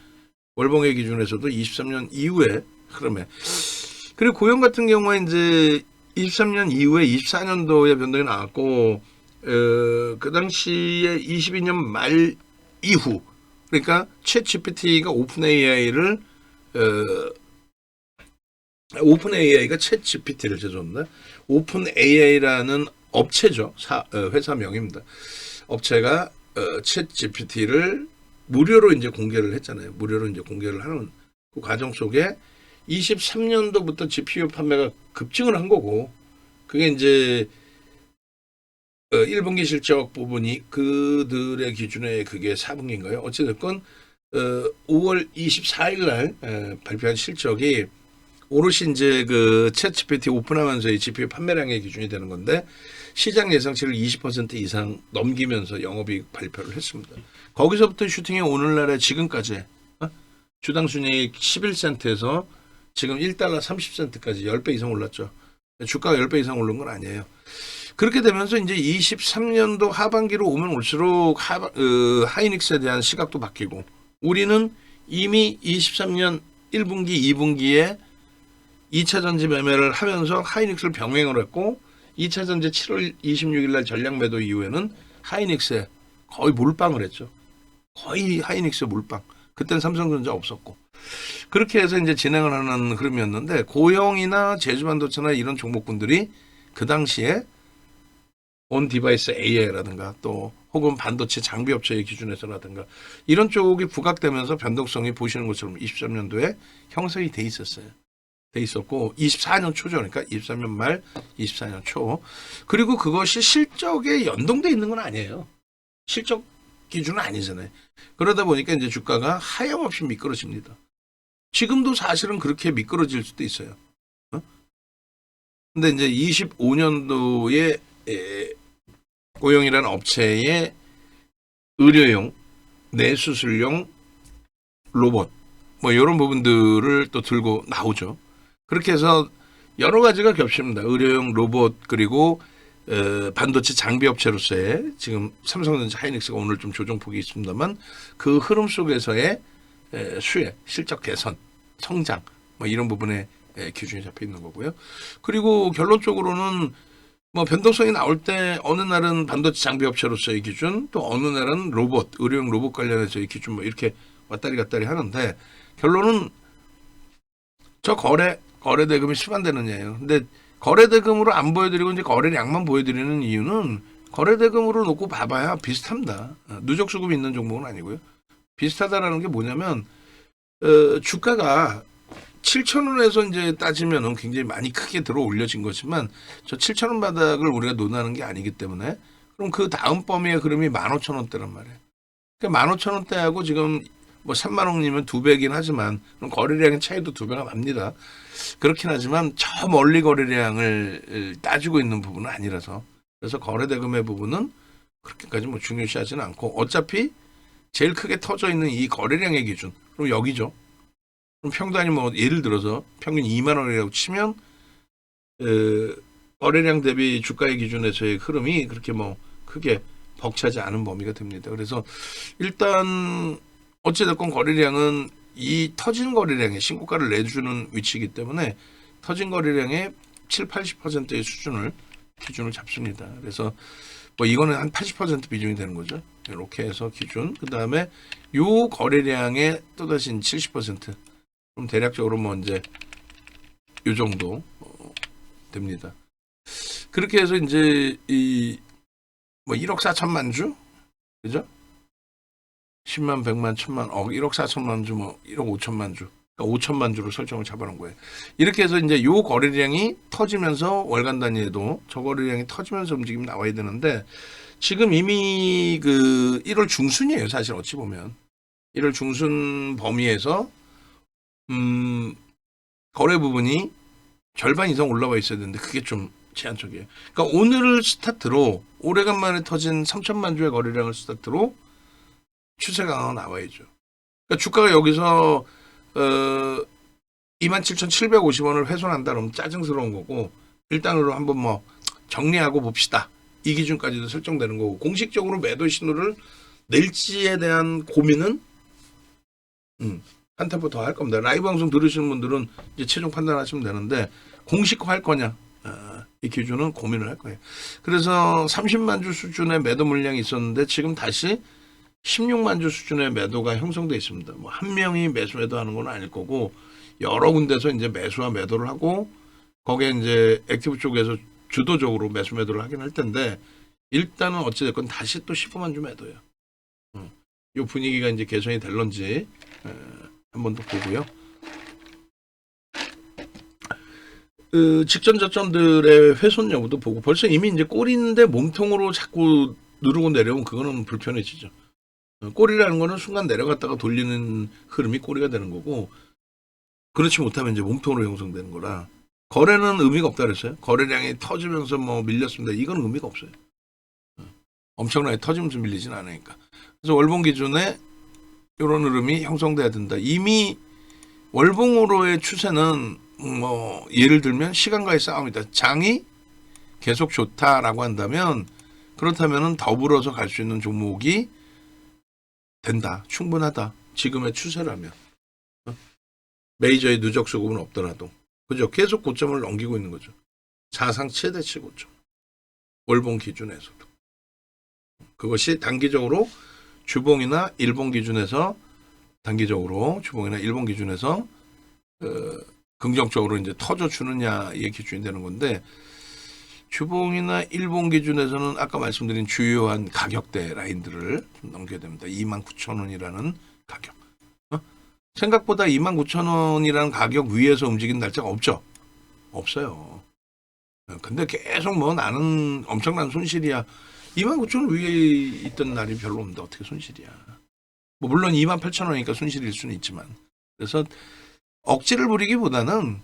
월봉의 기준에서도 23년 이후에 흐름에. 그리고 고용 같은 경우에 이제 23년 이후에 24년도에 변동이 나왔고, 그 당시에 22년 말 이후, 그러니까 챗 GPT가 오픈 AI가 챗 GPT를 제조합니다. 오픈 AI라는 업체죠. 회사명입니다. 업체가 챗 GPT를 무료로 이제 공개를 했잖아요. 무료로 이제 공개를 하는 그 과정 속에 23년도부터 GPU 판매가 급증을 한 거고, 그게 이제 1분기 실적 부분이 그들의 기준에 그게 4분기인가요? 어찌됐건 5월 24일 날 발표한 실적이 오롯이 이제 그 챗 GPT 오픈하면서 이 GPU 판매량의 기준이 되는 건데, 시장 예상치를 20% 이상 넘기면서 영업이익 발표를 했습니다. 거기서부터 슈팅이 오늘날에 지금까지 주당 순이익 11센트에서 지금 1달러 30센트까지 10배 이상 올랐죠. 주가가 10배 이상 오른 건 아니에요. 그렇게 되면서 이제 23년도 하반기로 오면 올수록 하이닉스에 대한 시각도 바뀌고, 우리는 이미 23년 1분기, 2분기에 2차 전지 매매를 하면서 하이닉스를 병행을 했고, 2차 전지 7월 26일 날 전량 매도 이후에는 하이닉스에 거의 몰빵을 했죠. 거의 하이닉스 몰빵. 그때는 삼성전자 없었고. 그렇게 해서 이제 진행을 하는 흐름이었는데, 고영이나 제주반도체나 이런 종목군들이 그 당시에 온 디바이스 AI라든가 또 혹은 반도체 장비 업체의 기준에서라든가 이런 쪽이 부각되면서 변동성이 보시는 것처럼 23년도에 형성이 돼 있었어요. 돼 있었고 24년 초죠. 그러니까 23년 말 24년 초. 그리고 그것이 실적에 연동돼 있는 건 아니에요. 실적 기준은 아니잖아요. 그러다 보니까 이제 주가가 하염없이 미끄러집니다. 지금도 사실은 그렇게 미끄러질 수도 있어요. 근데 이제 25년도에 고용이라는 업체의 의료용, 뇌수술용 로봇 뭐 이런 부분들을 또 들고 나오죠. 그렇게 해서 여러 가지가 겹칩니다. 의료용 로봇 그리고 반도체 장비 업체로서의 지금 삼성전자 하이닉스가 오늘 좀 조정폭이 있습니다만 그 흐름 속에서의 수혜, 실적 개선, 성장 뭐 이런 부분에 기준이 잡혀 있는 거고요. 그리고 결론적으로는 뭐 변동성이 나올 때 어느 날은 반도체 장비 업체로서의 기준, 또 어느 날은 로봇, 의료용 로봇 관련해서의 기준 뭐 이렇게 왔다리 갔다리 하는데 결론은 저 거래 대금이 수반되느냐예요. 근데 거래 대금으로 안 보여드리고 이제 거래량만 보여드리는 이유는 거래 대금으로 놓고 봐봐야 비슷합니다. 누적 수급이 있는 종목은 아니고요. 비슷하다라는 게 뭐냐면 주가가 7,000원에서 이제 따지면은 굉장히 많이 크게 들어 올려진 거지만 저 7,000원 바닥을 우리가 논하는 게 아니기 때문에 그럼 그 다음 범위의 흐름이 15,000원대란 말이에요. 그러니까 15,000원대하고 지금 뭐 3만 원이면 2배긴 하지만 그럼 거래량의 차이도 2배가 납니다. 그렇긴 하지만 저 멀리 거래량을 따지고 있는 부분은 아니라서 그래서 거래대금의 부분은 그렇게까지 뭐 중요시하지는 않고 어차피 제일 크게 터져 있는 이 거래량의 기준 그럼 여기죠. 그럼 평단이 뭐 예를 들어서 평균 2만 원이라고 치면 거래량 대비 주가의 기준에서의 흐름이 그렇게 뭐 크게 벅차지 않은 범위가 됩니다. 그래서 일단 어찌됐건 거래량은 이 터진 거래량의 신고가를 내주는 위치이기 때문에 터진 거래량의 7, 80%의 수준을 기준을 잡습니다. 그래서 뭐 이거는 한 80% 비중이 되는 거죠. 이렇게 해서 기준. 그 다음에 요 거래량의 또다시 70%. 그럼 대략적으로 뭐 이제 요 정도 됩니다. 그렇게 해서 이제 이 뭐 1억 4천만 주, 그죠? 10만, 100만, 1000만, 1억 4천만 주, 뭐 1억 5천만 주, 그러니까 5천만 주로 설정을 잡아놓은 거예요. 이렇게 해서 이제 요 거래량이 터지면서 월간 단위에도 저 거래량이 터지면서 움직임 나와야 되는데 지금 이미 그 1월 중순이에요. 사실 어찌 보면 1월 중순 범위에서 거래 부분이 절반 이상 올라와 있어야 되는데 그게 좀 제한적이에요. 그러니까 오늘을 스타트로 오래간만에 터진 3천만 주의 거래량을 스타트로 추세 강화가 나와야죠. 그러니까 주가가 여기서 27,750원을 훼손한다 그러면 짜증스러운 거고 일단으로 한번 뭐 정리하고 봅시다. 이 기준까지도 설정되는 거고 공식적으로 매도 신호를 낼지에 대한 고민은 한 템포 더 할 겁니다. 라이브 방송 들으시는 분들은 이제 최종 판단하시면 되는데 공식화할 거냐 이 기준은 고민을 할 거예요. 그래서 30만 주 수준의 매도 물량이 있었는데 지금 다시 16만 주 수준의 매도가 형성돼 있습니다. 뭐 한 명이 매수 매도하는 건 아닐 거고 여러 군데서 이제 매수와 매도를 하고 거기에 이제 액티브 쪽에서 주도적으로 매수 매도를 하긴 할 텐데 일단은 어찌됐건 다시 또 15만 주 매도예요. 이 분위기가 이제 개선이 될런지 한번 더 보고요. 그 직전 저점들의 훼손 여부도 보고 벌써 이미 이제 꼬리인데 몸통으로 자꾸 누르고 내려오면 그거는 불편해지죠. 꼬리라는 거는 순간 내려갔다가 돌리는 흐름이 꼬리가 되는 거고 그렇지 못하면 이제 몸통으로 형성되는 거라 거래는 의미가 없다 그랬어요. 거래량이 터지면서 뭐 밀렸습니다. 이건 의미가 없어요. 엄청나게 터지면서 밀리진 않으니까. 그래서 월봉 기준에 이런 흐름이 형성돼야 된다. 이미 월봉으로의 추세는 뭐 예를 들면 시간과의 싸움이다. 장이 계속 좋다라고 한다면 그렇다면은 더불어서 갈 수 있는 종목이 된다. 충분하다. 지금의 추세라면. 메이저의 누적 수급은 없더라도. 그죠? 계속 고점을 넘기고 있는 거죠. 사상 최대치 고점. 월봉 기준에서도. 그것이 단기적으로 주봉이나 일봉 기준에서 단기적으로 주봉이나 일봉 기준에서 긍정적으로 이제 터져주느냐의 기준이 되는 건데 주봉이나 일봉 기준에서는 아까 말씀드린 주요한 가격대 라인들을 좀 넘겨야 됩니다. 29,000원이라는 가격. 생각보다 29,000원이라는 가격 위에서 움직이는 날짜가 없죠? 없어요. 근데 계속 뭐 나는 엄청난 손실이야. 29,000원 위에 있던 날이 별로 없는데 어떻게 손실이야. 뭐 물론 28,000원이니까 손실일 수는 있지만. 그래서 억지를 부리기보다는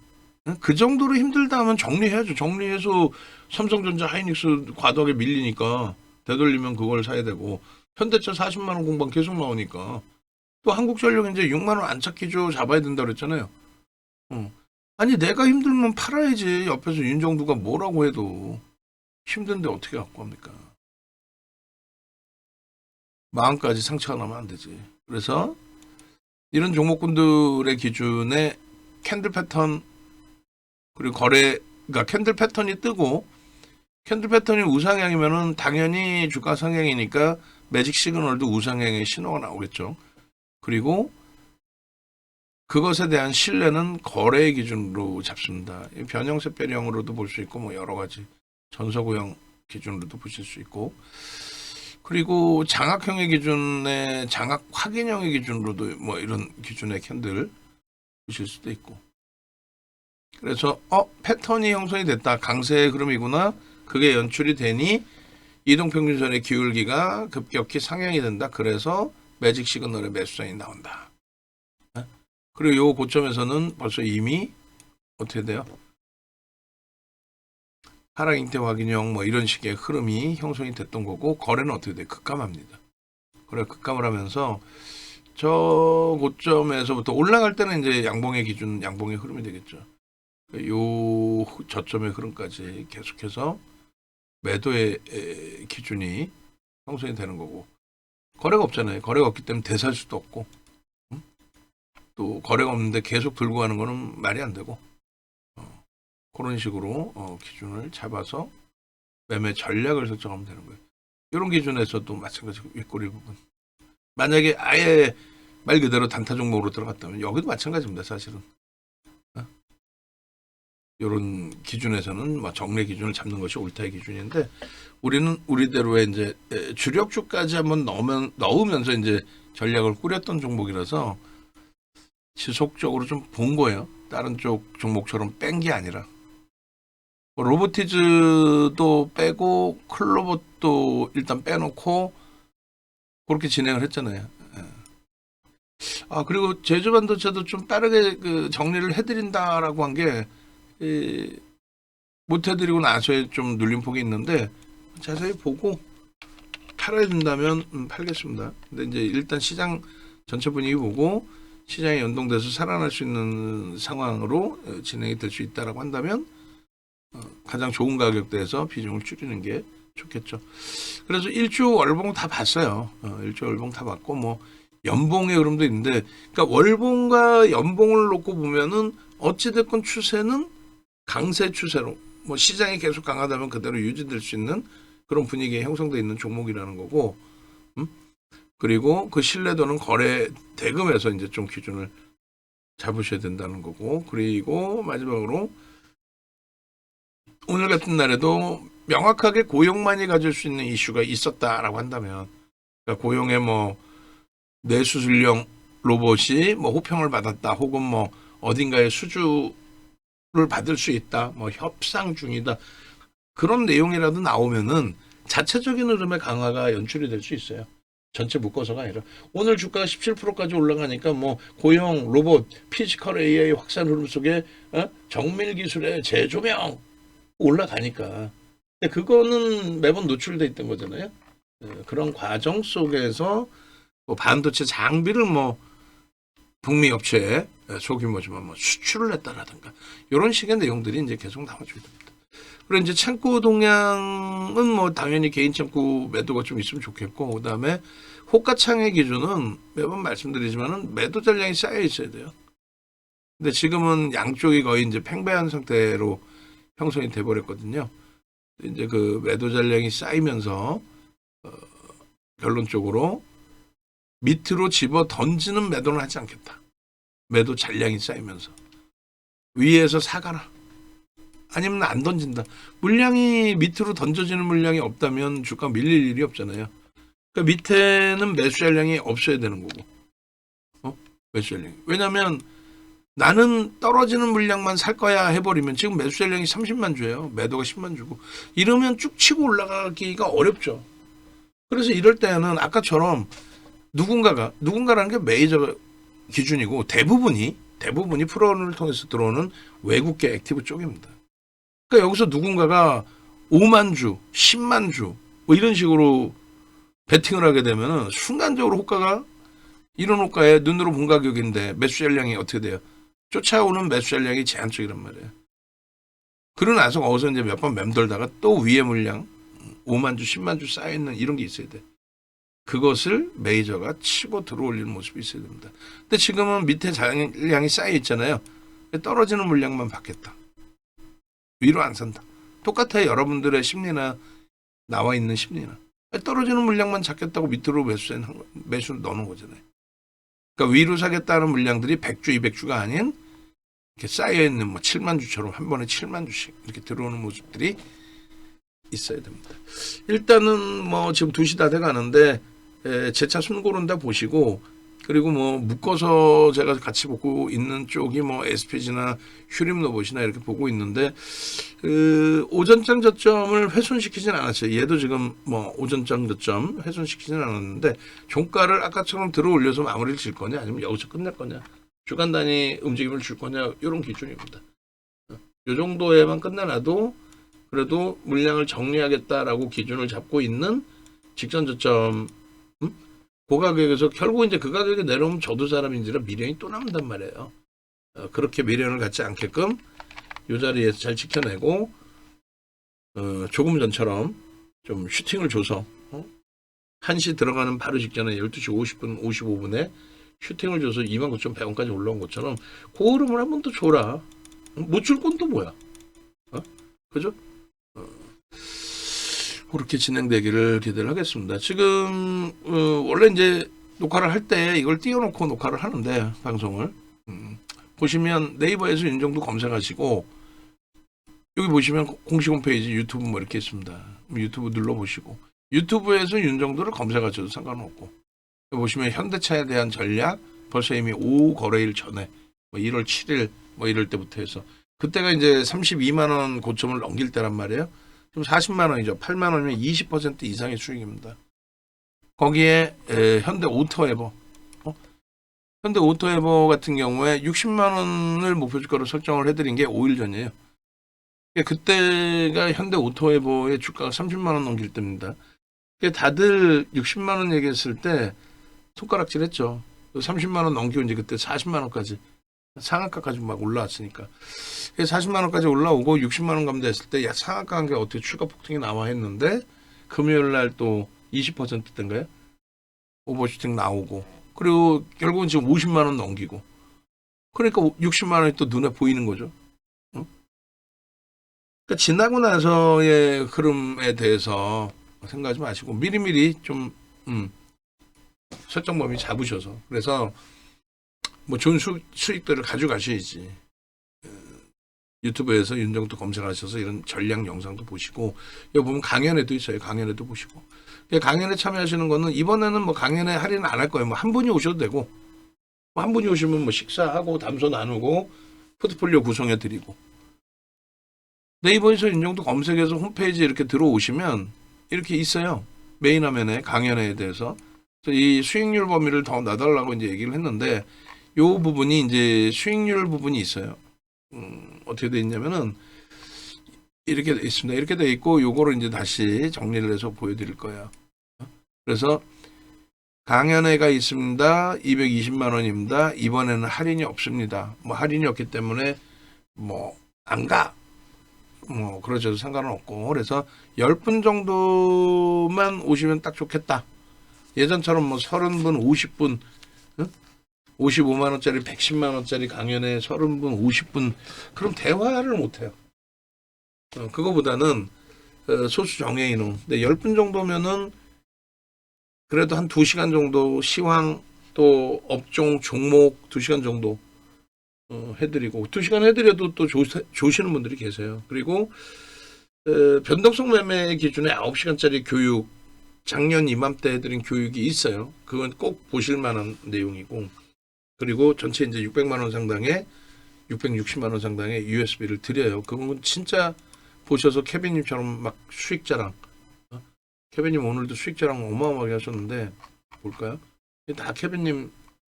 그 정도로 힘들다 하면 정리해야죠. 정리해서 삼성전자 하이닉스 과도하게 밀리니까 되돌리면 그걸 사야 되고 현대차 40만 원 공방 계속 나오니까 또 한국전력 이제 6만 원 안착기조 잡아야 된다 그랬잖아요. 아니 내가 힘들면 팔아야지. 옆에서 윤정두가 뭐라고 해도 힘든데 어떻게 갖고 합니까? 마음까지 상처가 나면 안 되지. 그래서 이런 종목군들의 기준에 캔들 패턴 그리고 거래 그러니까 캔들 패턴이 뜨고 캔들 패턴이 우상향이면은 당연히 주가 상향이니까 매직 시그널도 우상향의 신호가 나오겠죠. 그리고 그것에 대한 신뢰는 거래 기준으로 잡습니다. 변형세배령으로도 볼 수 있고 뭐 여러 가지 전서구형 기준으로도 보실 수 있고 그리고 장악형의 기준에 장악 확인형의 기준으로도 뭐 이런 기준의 캔들 보실 수도 있고 그래서 패턴이 형성이 됐다. 강세의 흐름이구나. 그게 연출이 되니 이동평균선의 기울기가 급격히 상향이 된다. 그래서 매직 시그널의 매수장이 나온다. 그리고 요 고점에서는 벌써 이미 어떻게 돼요? 하락 잉태 확인형 뭐 이런 식의 흐름이 형성이 됐던 거고 거래는 어떻게 돼? 급감합니다. 거래 급감을 하면서 저 고점에서부터 올라갈 때는 이제 양봉의 기준, 양봉의 흐름이 되겠죠. 요 저점의 흐름까지 계속해서 매도의 기준이 형성이 되는 거고, 거래가 없잖아요. 거래가 없기 때문에 대살 수도 없고, 또 거래가 없는데 계속 들고 가는 거는 말이 안 되고, 그런 식으로 기준을 잡아서 매매 전략을 설정하면 되는 거예요. 이런 기준에서도 마찬가지고, 윗꼬리 부분. 만약에 아예 말 그대로 단타 종목으로 들어갔다면 여기도 마찬가지입니다. 사실은 이런 기준에서는 뭐 정례 기준을 잡는 것이 옳다의 기준인데, 우리는 우리대로의 이제 주력주까지 한번 넣으면서 이제 전략을 꾸렸던 종목이라서 지속적으로 좀 본 거예요. 다른 쪽 종목처럼 뺀 게 아니라. 로보티즈도 빼고 클로봇도 일단 빼놓고 그렇게 진행을 했잖아요. 그리고 제주반도체도 좀 빠르게 그 정리를 해드린다라고 한 게 못 해드리고 나서에 좀 눌림폭이 있는데, 자세히 보고 팔아야 된다면 팔겠습니다. 근데 이제 일단 시장 전체 분위기 보고 시장에 연동돼서 살아날 수 있는 상황으로 진행이 될 수 있다라고 한다면 가장 좋은 가격대에서 비중을 줄이는 게 좋겠죠. 그래서 일주 월봉 다 봤어요. 일주 월봉 다 봤고, 뭐 연봉의 흐름도 있는데, 그러니까 월봉과 연봉을 놓고 보면은 어찌됐건 추세는 강세 추세로, 뭐 시장이 계속 강하다면 그대로 유지될 수 있는 그런 분위기에 형성되어 있는 종목이라는 거고, 그리고 그 신뢰도는 거래 대금에서 이제 좀 기준을 잡으셔야 된다는 거고, 그리고 마지막으로 오늘 같은 날에도 명확하게 고용만이 가질 수 있는 이슈가 있었다라고 한다면, 그러니까 고용에 뭐 뇌수술용 로봇이 뭐 호평을 받았다, 혹은 뭐 어딘가에 수주를 받을 수 있다, 뭐 협상 중이다, 그런 내용이라도 나오면은 자체적인 흐름의 강화가 연출이 될 수 있어요. 전체 묶어서가 아니라. 오늘 주가가 17%까지 올라가니까 뭐 고용, 로봇, 피지컬 AI 확산 흐름 속에 정밀 기술의 재조명 올라가니까. 근데 그거는 매번 노출돼 있던 거잖아요. 그런 과정 속에서 뭐 반도체 장비를 뭐 북미 업체에 소규모지만 뭐 수출을 했다라든가 이런 식의 내용들이 이제 계속 나와줘야 됩니다. 그리고 이제 창고 동향은 뭐 당연히 개인 창고 매도가 좀 있으면 좋겠고, 그다음에 호가창의 기준은 매번 말씀드리지만은 매도 전량이 쌓여 있어야 돼요. 근데 지금은 양쪽이 거의 이제 팽배한 상태로 형성이 돼 버렸거든요. 이제 그 매도 전량이 쌓이면서 결론적으로 밑으로 집어 던지는 매도는 하지 않겠다. 매도 잔량이 쌓이면서 위에서 사가라, 아니면 안 던진다. 물량이 밑으로 던져지는 물량이 없다면 주가 밀릴 일이 없잖아요. 그러니까 밑에는 매수 잔량이 없어야 되는 거고, 매수 잔량이. 왜냐하면 나는 떨어지는 물량만 살 거야 해버리면, 지금 매수 잔량이 30만 주예요. 매도가 10만 주고, 이러면 쭉 치고 올라가기가 어렵죠. 그래서 이럴 때는 아까처럼 누군가라는 게 메이저 기준이고, 대부분이 프로를 통해서 들어오는 외국계 액티브 쪽입니다. 그러니까 여기서 누군가가 5만 주, 10만 주, 뭐 이런 식으로 베팅을 하게 되면 순간적으로 호가가, 이런 호가에 눈으로 본 가격인데 매수 잔량이 어떻게 돼요? 쫓아오는 매수 잔량이 제한적이란 말이에요. 그러고 나서 거기서 이제 몇 번 맴돌다가 또 위에 물량 5만 주, 10만 주 쌓여있는 이런 게 있어야 돼. 그것을 메이저가 치고 들어올리는 모습이 있어야 됩니다. 근데 지금은 밑에 잔량이 쌓여 있잖아요. 떨어지는 물량만 받겠다. 위로 안 산다. 똑같아요. 여러분들의 심리나 나와 있는 심리나. 떨어지는 물량만 잡겠다고 밑으로 매수를 넣는 거잖아요. 그러니까 위로 사겠다는 물량들이 100주, 200주가 아닌 이렇게 쌓여있는 뭐 7만 주처럼 한 번에 7만 주씩 이렇게 들어오는 모습들이 있어야 됩니다. 일단은 뭐 지금 2시 다 돼가는데 제 차 순 고른다 보시고, 그리고 뭐 묶어서 제가 같이 보고 있는 쪽이 뭐 SPG나 휴림로봇이나 이렇게 보고 있는데, 오전장 저점을 훼손시키진 않았어요. 얘도 지금 뭐 오전장 저점 훼손시키진 않았는데, 종가를 아까처럼 들어 올려서 마무리를 질 거냐, 아니면 여기서 끝낼 거냐, 주간 단위 움직임을 줄 거냐, 이런 기준입니다. 이 정도에만 끝내놔도 그래도 물량을 정리하겠다라고 기준을 잡고 있는 직전 저점, 그 가격에서 결국 이제 그 가격에 내려오면 저도 사람인지라 미련이 또 남는단 말이에요. 그렇게 미련을 갖지 않게끔 이 자리에서 잘 지켜내고 조금 전처럼 좀 슈팅을 줘서 1시 들어가는 바로 직전에 12시 50분, 55분에 슈팅을 줘서 29,100원까지 올라온 것처럼 그 흐름을 한 번 더 줘라. 못 줄 건 또 뭐야? 그죠? 그렇게 진행되기를 기대를 하겠습니다. 지금 원래 이제 녹화를 할 때 이걸 띄워놓고 녹화를 하는데 방송을 보시면 네이버에서 윤정도 검색하시고 여기 보시면 공식 홈페이지 유튜브 뭐 이렇게 있습니다. 유튜브 눌러보시고 유튜브에서 윤정도를 검색하셔도 상관없고 보시면 현대차에 대한 전략 벌써 이미 오후 거래일 전에 뭐 1월 7일 뭐 이럴 때부터 해서 그때가 이제 32만 원 고점을 넘길 때란 말이에요. 좀 40만 원이죠. 8만 원이면 20% 이상의 수익입니다. 거기에 현대 오토에버 현대 오토에버 같은 경우에 60만 원을 목표 주가로 설정을 해드린 게 5일 전이에요. 그때가 현대 오토에버의 주가가 30만 원 넘길 때입니다. 다들 60만 원 얘기했을 때 손가락질 했죠. 30만 원 넘기고 이제 그때 40만 원까지 상한가까지 막 올라왔으니까 40만 원까지 올라오고 60만 원 감도했을 때 야 상한가 한 게 어떻게 추가 폭등이 나와 했는데 금요일 날 또 20%대인가요? 오버슈팅 나오고 그리고 결국은 지금 50만 원 넘기고 그러니까 60만 원이 또 눈에 보이는 거죠. 그러니까 지나고 나서의 흐름에 대해서 생각하지 마시고 미리미리 좀 설정 범위 잡으셔서 그래서 뭐 좋은 수익들을 가져가셔야지. 유튜브에서 윤정도 검색하셔서 이런 전략 영상도 보시고 여기 보면 강연회도 있어요. 강연회도 보시고 강연회 참여하시는 거는 이번에는 뭐 강연회 할인 안 할 거예요. 뭐 한 분이 오셔도 되고 뭐 한 분이 오시면 뭐 식사하고 담소 나누고 포트폴리오 구성해 드리고 네이버에서 윤정도 검색해서 홈페이지 이렇게 들어오시면 이렇게 있어요. 메인 화면에 강연회에 대해서 이 수익률 범위를 더 놔달라고 이제 얘기를 했는데 이 부분이 이제 수익률 부분이 있어요. 어떻게 돼 있냐면은 이렇게 돼 있습니다. 이렇게 돼 있고 요거를 이제 다시 정리를 해서 보여드릴 거예요. 그래서 강연회가 있습니다. 220만 원입니다. 이번에는 할인이 없습니다. 뭐 할인이 없기 때문에 뭐 안 가. 뭐 그러셔도 상관은 없고 그래서 10분 정도만 오시면 딱 좋겠다. 예전처럼 뭐 30분, 50분 55만 원짜리, 110만 원짜리 강연에 30분, 50분 그럼 대화를 못 해요. 그거보다는 소수 정예 인원. 근데 10분 정도면은 그래도 한 2시간 정도 시황 또 업종 종목 2시간 정도 해드리고 2시간 해드려도 또 좋으시는 분들이 계세요. 그리고 변동성 매매 기준에 9시간짜리 교육 작년 이맘때 해드린 교육이 있어요. 그건 꼭 보실 만한 내용이고 그리고 전체 이제 600만 원 상당의 660만 원 상당의 USB를 드려요. 그건 진짜 보셔서 케빈님처럼 막 수익 자랑. 케빈님 오늘도 수익 자랑 어마어마하게 하셨는데 볼까요? 다 케빈님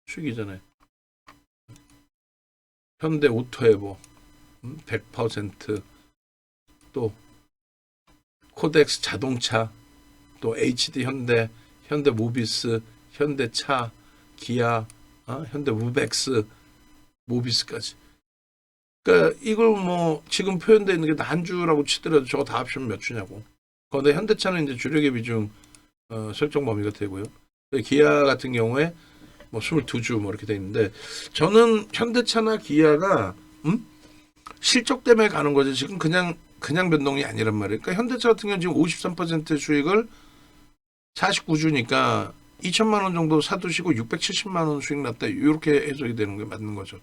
수익이잖아요. 현대 오토에버 100%또 코덱스 자동차 또 HD 현대, 현대 모비스, 현대차, 기아, 현대 우벡스, 모비스까지. 그러니까 이걸 뭐 지금 표현되어 있는 게 한 주라고 치더라도 저거 다 합치면 몇 주냐고. 그런데 현대차는 이제 주력의 비중 설정 범위가 되고요. 기아 같은 경우에 뭐 22주 뭐 이렇게 돼 있는데 저는 현대차나 기아가 실적 때문에 가는 거지 지금 그냥 변동이 아니란 말이에요. 그러니까 현대차 같은 경우는 지금 53% 수익을 49주니까 2천만 원 정도 사두시고 670만 원 수익 났다. 이렇게 해석이 되는 게 맞는 거죠.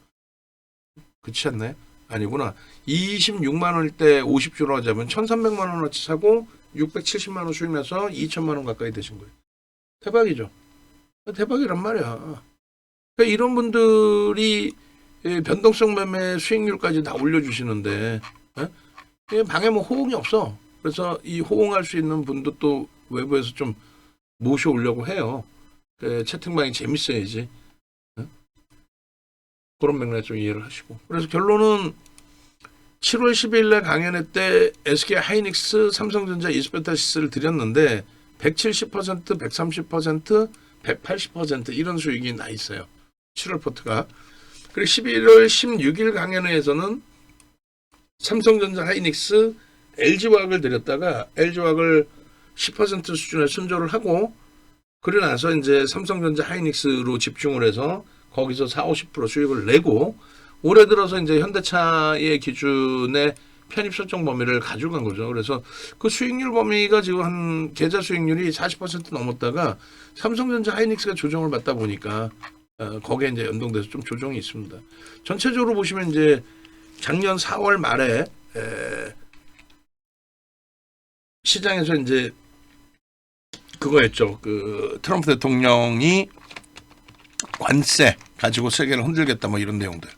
그렇지 않나요? 아니구나. 26만 원일 때 50주로 하자면 1,300만 원어치 사고 670만 원 수익 나서 2천만 원 가까이 되신 거예요. 대박이죠. 대박이란 말이야. 그러니까 이런 분들이 변동성 매매 수익률까지 다 올려주시는데 방에 뭐 호응이 없어. 그래서 이 호응할 수 있는 분도 또 외부에서 좀 모셔오려고 해요. 채팅방이 재밌어야지. 그런 맥락 좀 이해를 하시고. 그래서 결론은 7월 10일 날 강연회 때 SK 하이닉스, 삼성전자, 이스페타시스를 드렸는데 170%, 130%, 180% 이런 수익이 나 있어요. 7월 포트가. 그리고 11월 16일 강연회에서는 삼성전자, 하이닉스, LG화학을 들였다가 LG화학을 10% 수준의 순조를 하고 그러고 나서 이제 삼성전자, 하이닉스로 집중을 해서 거기서 40~50% 수익을 내고 올해 들어서 이제 현대차의 기준의 편입 설정 범위를 가져간 거죠. 그래서 그 수익률 범위가 지금 한 계좌 수익률이 40% 넘었다가 삼성전자, 하이닉스가 조정을 받다 보니까 거기에 이제 연동돼서 좀 조정이 있습니다. 전체적으로 보시면 이제 작년 4월 말에 시장에서 이제 그거였죠. 그 트럼프 대통령이 관세 가지고 세계를 흔들겠다 뭐 이런 내용들.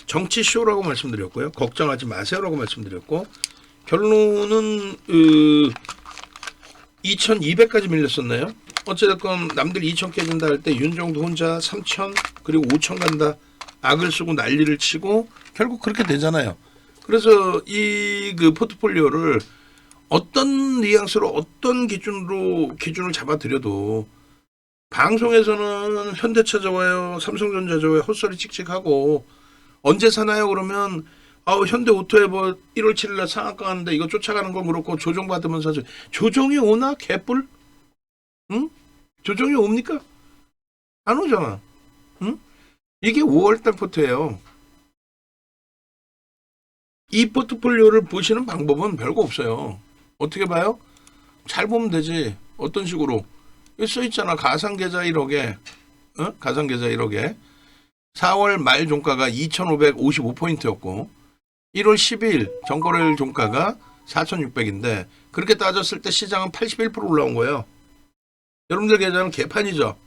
정치 쇼라고 말씀드렸고요. 걱정하지 마세요라고 말씀드렸고 결론은 2200까지 밀렸었나요? 어찌됐건 남들 2000 깨진다 할 때 윤정도 혼자 3000 그리고 5000 간다 악을 쓰고 난리를 치고 결국 그렇게 되잖아요. 그래서 이 그 포트폴리오를 어떤 뉘앙스로 어떤 기준을 잡아드려도 방송에서는 현대차 좋아요, 삼성전자 좋아요, 헛소리 칙칙하고 언제 사나요? 그러면 현대오토에 뭐 1월 7일 날 상한가 하는데 이거 쫓아가는 건 그렇고 조정받으면서 조정이 오나? 개뿔? 응? 조정이 옵니까? 안 오잖아. 응? 이게 5월달 포트예요. 이 포트폴리오를 보시는 방법은 별거 없어요. 어떻게 봐요? 잘 보면 되지. 어떤 식으로? 여기 써있잖아. 가상계좌 1억에 가상계좌 1억에 4월 말 종가가 2,555포인트였고 1월 10일 정거래일 종가가 4,600인데 그렇게 따졌을 때 시장은 81% 올라온 거예요. 여러분들 계좌는 개판이죠.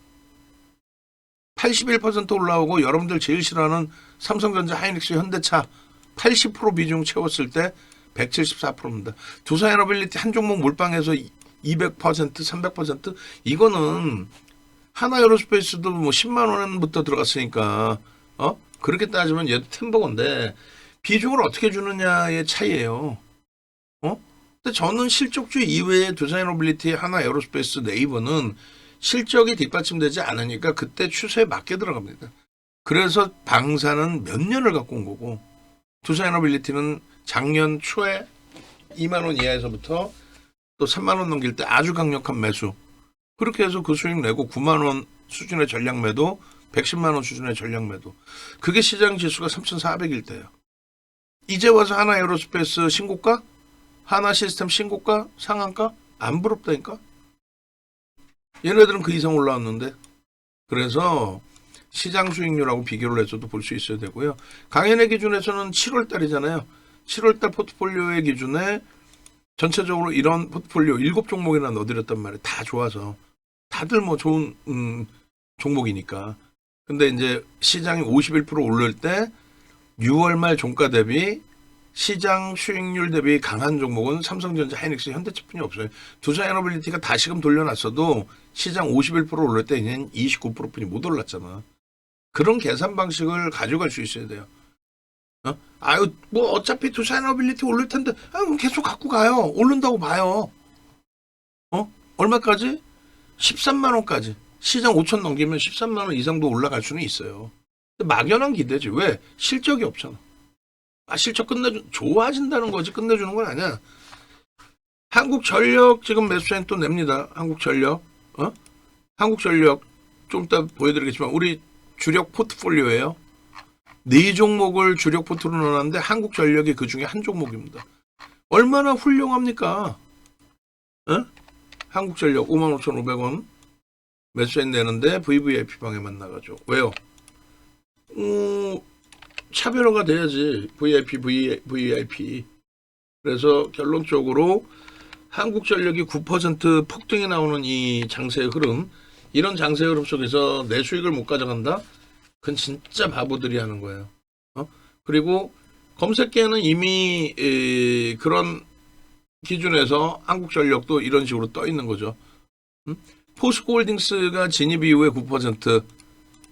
81% 올라오고 여러분들 제일 싫어하는 삼성전자, 하이닉스, 현대차 80% 비중 채웠을 때 174%입니다. 두산에너빌리티 한 종목 몰빵해서 200%, 300% 이거는 하나에어로스페이스도 뭐 10만 원부터 들어갔으니까 그렇게 따지면 얘도 템버건데 비중을 어떻게 주느냐의 차이예요. 근데 저는 실적주 이외에 두산에너빌리티, 하나에어로스페이스, 네이버는 실적이 뒷받침되지 않으니까 그때 추세에 맞게 들어갑니다. 그래서 방사는 몇 년을 갖고 온 거고 두산에너빌리티는 작년 초에 2만 원 이하에서부터 또 3만 원 넘길 때 아주 강력한 매수 그렇게 해서 그 수익 내고 9만 원 수준의 전략 매도 110만 원 수준의 전략 매도 그게 시장 지수가 3,400일 때예요. 이제 와서 하나 에어로스페이스 신고가 하나 시스템 신고가 상한가 안 부럽다니까 얘네들은 그 이상 올라왔는데 그래서 시장 수익률하고 비교를 해서도 볼 수 있어야 되고요. 강연의 기준에서는 7월 달이잖아요. 7월 달 포트폴리오의 기준에 전체적으로 이런 포트폴리오 7종목이나 넣어드렸단 말이에요. 다 좋아서. 다들 뭐 좋은 종목이니까. 근데 이제 시장이 51% 오를 때 6월 말 종가 대비 시장 수익률 대비 강한 종목은 삼성전자, 하이닉스, 현대차뿐이 없어요. 두산에너빌리티가 다시금 돌려놨어도 시장 51% 오를 때 이제는 29%뿐이 못 올랐잖아. 그런 계산 방식을 가져갈 수 있어야 돼요. 뭐 어차피 두산에너빌리티 오를 텐데 그럼 계속 갖고 가요. 오른다고 봐요. 얼마까지? 13만 원까지. 시장 5천 넘기면 13만 원 이상도 올라갈 수는 있어요. 막연한 기대지. 왜? 실적이 없잖아. 실적 좋아진다는 거지 끝내주는 건 아니야. 한국전력 지금 매수세는 또 냅니다. 한국전력. 한국전력 좀 이따 보여드리겠지만 우리 주력 포트폴리오예요. 4종목을 주력 포트로 넣어놨는데 한국전력이 그 중에 한 종목입니다. 얼마나 훌륭합니까? 한국전력 55,500원 매수세 내는데 VVIP 방에만 나가죠. 왜요? 차별화가 돼야지. VIP. 그래서 결론적으로 한국전력이 9% 폭등이 나오는 이 장세의 흐름, 이런 장세의 흐름 속에서 내 수익을 못 가져간다? 그건 진짜 바보들이 하는 거예요. 그리고 검색계는 이미 그런 기준에서 한국전력도 이런 식으로 떠 있는 거죠. 포스코홀딩스가 진입 이후에 9%,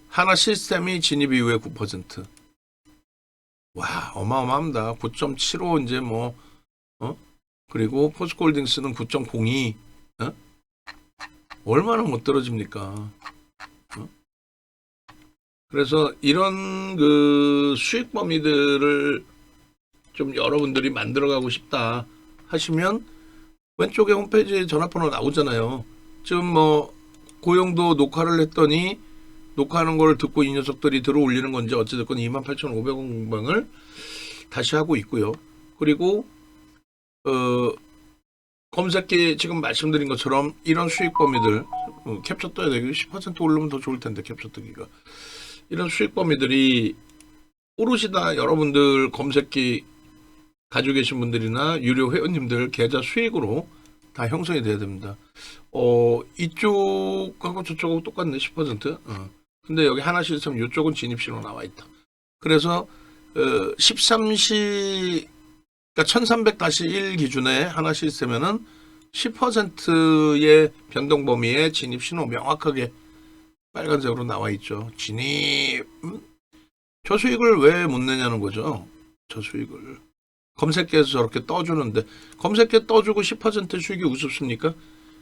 하나 시스템이 진입 이후에 9%. 와, 어마어마합니다. 9.75 이제 뭐 그리고 포스코홀딩스는 9.02. 얼마나 못 떨어집니까? 그래서 이런 그 수익 범위들을 좀 여러분들이 만들어가고 싶다 하시면 왼쪽에 홈페이지에 전화번호 나오잖아요. 지금 뭐 고용도 녹화를 했더니 녹화하는 걸 듣고 이 녀석들이 들어 올리는 건지 어찌됐건 28,500원 공방을 다시 하고 있고요. 그리고 검색기 지금 말씀드린 것처럼 이런 수익 범위들 캡처 떠야 되고 10% 오르면 더 좋을 텐데 캡처 뜨기가 이런 수익 범위들이 오롯이 다 여러분들 검색기 가지고 계신 분들이나 유료 회원님들 계좌 수익으로 다 형성이 돼야 됩니다. 이쪽하고 저쪽하고 똑같네 10%. 근데 여기 하나 시스템 이쪽은 진입신호 나와 있다. 그래서 13시 그러니까 1300-1 기준에 하나 시스템에는 10%의 변동 범위에 진입신호 명확하게 빨간색으로 나와 있죠. 진입. 저 수익을 왜 못 내냐는 거죠. 저 수익을. 검색계에서 저렇게 떠주는데 검색계 떠주고 10% 수익이 우습습니까?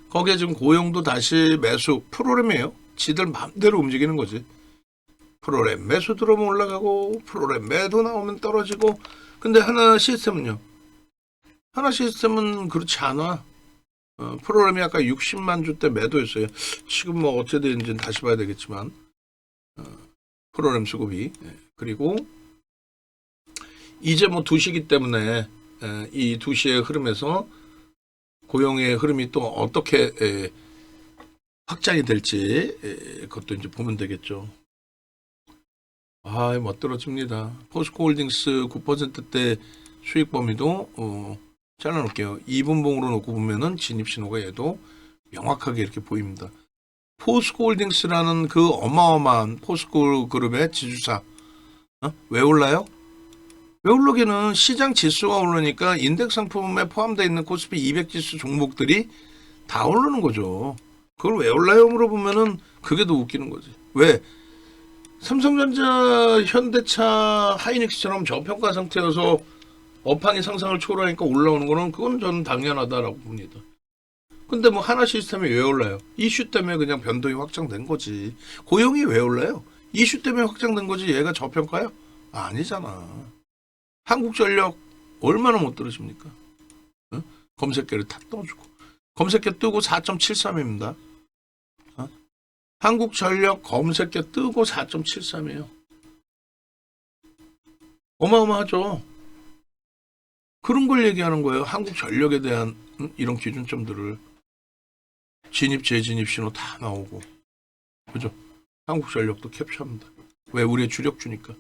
거기에 지금 고용도 다시 매수 프로그램이에요. 지들 마음대로 움직이는 거지. 프로그램 매수 들어오면 올라가고 프로그램 매도 나오면 떨어지고 근데 하나 시스템은요. 하나 시스템은 그렇지 않아. 프로그램이 아까 60만 주 때 매도했어요. 지금 뭐 어떻게 되는지는 다시 봐야 되겠지만 프로그램 수급이 그리고 이제 뭐 2시기 때문에 이 2시의 흐름에서 고용의 흐름이 또 어떻게 확장이 될지 그것도 이제 보면 되겠죠. 멋들어집니다. 포스코홀딩스 9%대 수익 범위도 잘라놓을게요. 2분봉으로 놓고 보면은 진입신호가 얘도 명확하게 이렇게 보입니다. 포스코홀딩스라는 그 어마어마한 포스코 그룹의 지주사 왜 올라요? 왜 오르기는 시장 지수가 오르니까 인덱스 상품에 포함되어 있는 코스피 200 지수 종목들이 다 오르는 거죠. 그걸 왜 올라요? 물어보면은 그게 더 웃기는 거지. 왜? 삼성전자, 현대차, 하이닉스처럼 저평가 상태여서 업황이 상상을 초월하니까 올라오는 거는 그건 저는 당연하다라고 봅니다. 근데 뭐 하나 시스템이 왜 올라요? 이슈 때문에 그냥 변동이 확장된 거지. 고용이 왜 올라요? 이슈 때문에 확장된 거지. 얘가 저평가요? 아니잖아. 한국전력 얼마나 못 들으십니까? 검색계를 다 떠주고 검색계 뜨고 4.73입니다. 한국전력 검색계 뜨고 4.73이에요. 어마어마하죠. 그런 걸 얘기하는 거예요. 한국전력에 대한 이런 기준점들을 진입 재진입 신호 다 나오고 그죠? 한국전력도 캡처합니다. 왜? 우리의 주력주니까.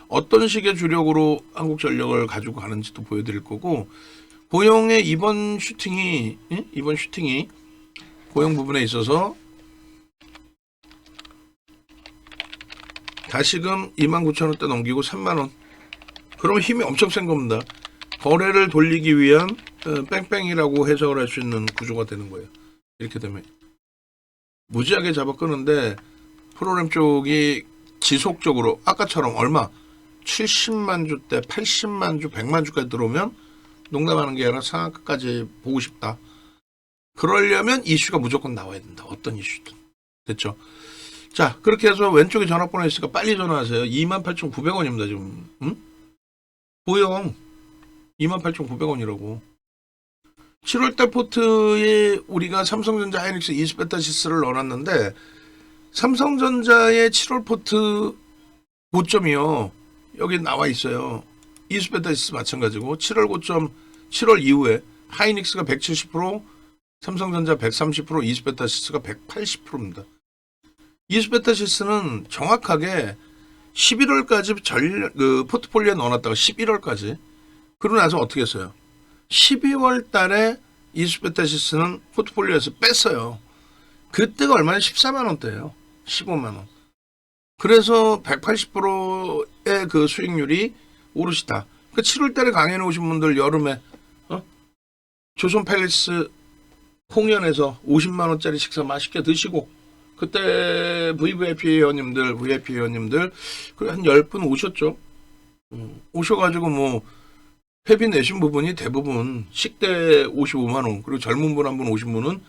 어떤 식의 주력으로 한국전력을 가지고 가는지도 보여드릴 거고 고용의 이번 슈팅이 고용 부분에 있어서 다시금 29,000원대 넘기고 3만원 그러면 힘이 엄청 센 겁니다. 거래를 돌리기 위한 뺑뺑이라고 해석을 할 수 있는 구조가 되는 거예요. 이렇게 되면 무지하게 잡아 끄는데 프로그램 쪽이 지속적으로 아까처럼 얼마 70만 주대 80만 주 100만 주까지 들어오면 농담하는 게 아니라 상한가까지 보고 싶다. 그러려면 이슈가 무조건 나와야 된다. 어떤 이슈든. 됐죠? 자 그렇게 해서 왼쪽에 전화번호 있으니까 빨리 전화하세요. 28,900원입니다 지금. 고용 28,900원이라고. 7월달 포트에 우리가 삼성전자 하이닉스 이스페타시스를 넣어놨는데 삼성전자의 7월 포트 고점이요. 여기 나와 있어요. 이스페타시스 마찬가지고 7월 고점 7월 이후에 하이닉스가 170%, 삼성전자 130%, 이스페타시스가 180%입니다. 이스페타시스는 정확하게 11월까지 포트폴리오에 넣어놨다가 11월까지 그러고 나서 어떻게 했어요? 12월 달에 이스페타시스는 포트폴리오에서 뺐어요. 그때가 얼마나 14만 원대예요. 15만 원. 그래서 180%의 그 수익률이 오르시다. 그 7월 달에 강연해 오신 분들 여름에 조선 팰리스 홍연에서 50만 원짜리 식사 맛있게 드시고 그때 VIP 회원님들 그 한 10분 오셨죠. 오셔가지고 뭐 회비 내신 부분이 대부분 식대 55만 원 그리고 젊은 분 한 분 오신 분은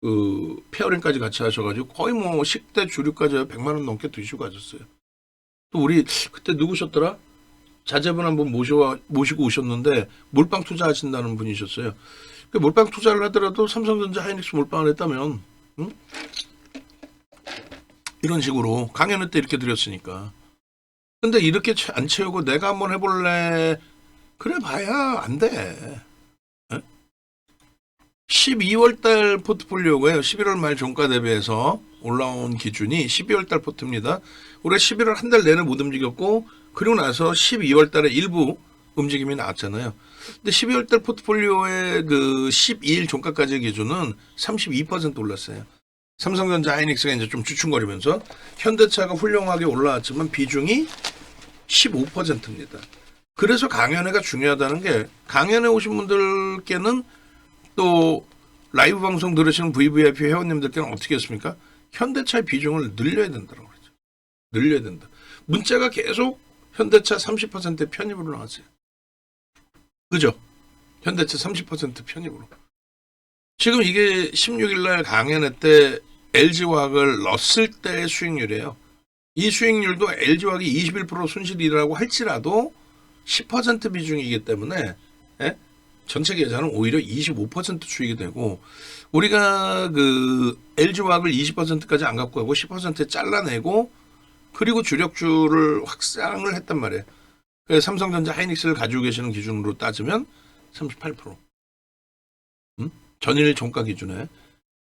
그 페어링까지 같이 하셔가지고 거의 뭐 식대 주류까지 100만 원 넘게 드시고 가셨어요. 또 우리 그때 누구셨더라? 자제분 한번 모시고 오셨는데 몰빵 투자하신다는 분이셨어요. 그 몰빵 투자를 하더라도 삼성전자 하이닉스 몰빵을 했다면, 응? 이런 식으로 강연회 때 이렇게 드렸으니까. 근데 이렇게 안 채우고 내가 한번 해볼래? 그래 봐야 안 돼. 12월 달 포트폴리오가요. 11월 말 종가 대비해서 올라온 기준이 12월 달 포트입니다. 올해 11월 한 달 내내 못 움직였고, 그리고 나서 12월 달에 일부 움직임이 나왔잖아요. 근데 12월 달 포트폴리오의 그 12일 종가까지 기준은 32% 올랐어요. 삼성전자 하이닉스가 이제 좀 주춤거리면서, 현대차가 훌륭하게 올라왔지만 비중이 15%입니다. 그래서 강연회가 중요하다는 게, 강연회 오신 분들께는 또 라이브 방송 들으시는 VVIP 회원님들께는 어떻게 했습니까? 현대차의 비중을 늘려야 된다고 그러죠. 늘려야 된다. 문자가 계속 현대차 30% 편입으로 나왔어요. 그죠? 현대차 30% 편입으로. 지금 이게 16일 날 강연회 때 LG화학을 넣었을 때의 수익률이에요. 이 수익률도 LG화학이 21% 손실이라고 할지라도 10% 비중이기 때문에, 예? 전체 계산은 오히려 25% 수익이 되고, 우리가 그 LG화학을 20%까지 안 갖고 가고 10% 잘라내고, 그리고 주력주를 확장을 했단 말이에요. 그래서 삼성전자 하이닉스를 가지고 계시는 기준으로 따지면 38%. 전일 종가 기준에.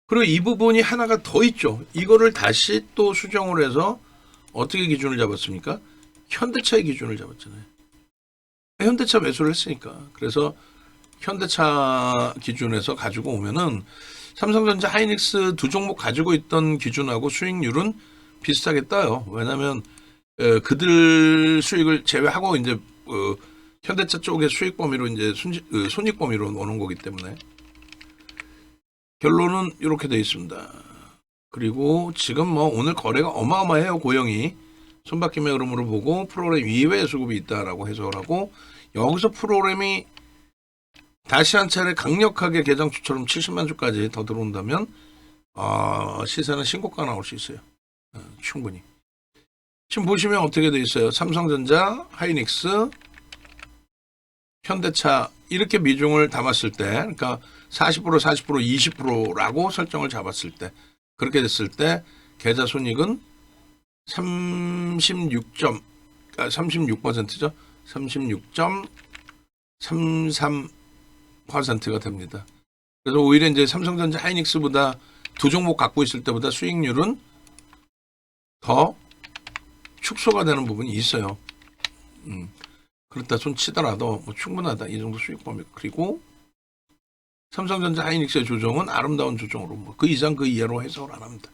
그리고 이 부분이 하나가 더 있죠. 이거를 다시 또 수정을 해서 어떻게 기준을 잡았습니까? 현대차의 기준을 잡았잖아요. 현대차 매수를 했으니까. 그래서 현대차 기준에서 가지고 오면은 삼성전자 하이닉스 두 종목 가지고 있던 기준하고 수익률은 비슷하게 떠요. 왜냐하면 그들 수익을 제외하고 이제 현대차 쪽의 수익 범위로 이제 손익 범위로 오는 거기 때문에, 결론은 이렇게 되어 있습니다. 그리고 지금 뭐 오늘 거래가 어마어마해요. 고영이 손바뀜의 흐름으로 보고 프로그램 이외의 수급이 있다라고 해석을 하고, 여기서 프로그램이 다시 한 차례 강력하게 개장주처럼 70만 주까지 더 들어온다면 시세는 신고가 나올 수 있어요. 충분히. 지금 보시면 어떻게 돼 있어요? 삼성전자, 하이닉스, 현대차 이렇게 비중을 담았을 때, 그러니까 40%, 20%라고 설정을 잡았을 때, 그렇게 됐을 때 계좌 손익은 36%죠. 36.33%가 됩니다. 그래서 오히려 이제 삼성전자 하이닉스보다 두 종목 갖고 있을 때보다 수익률은 더 축소가 되는 부분이 있어요. 그렇다 손 치더라도 뭐 충분하다, 이 정도 수익 범위. 그리고 삼성전자 하이닉스의 조정은 아름다운 조정으로 뭐 그 이상 그 이하로 해석을 안 합니다.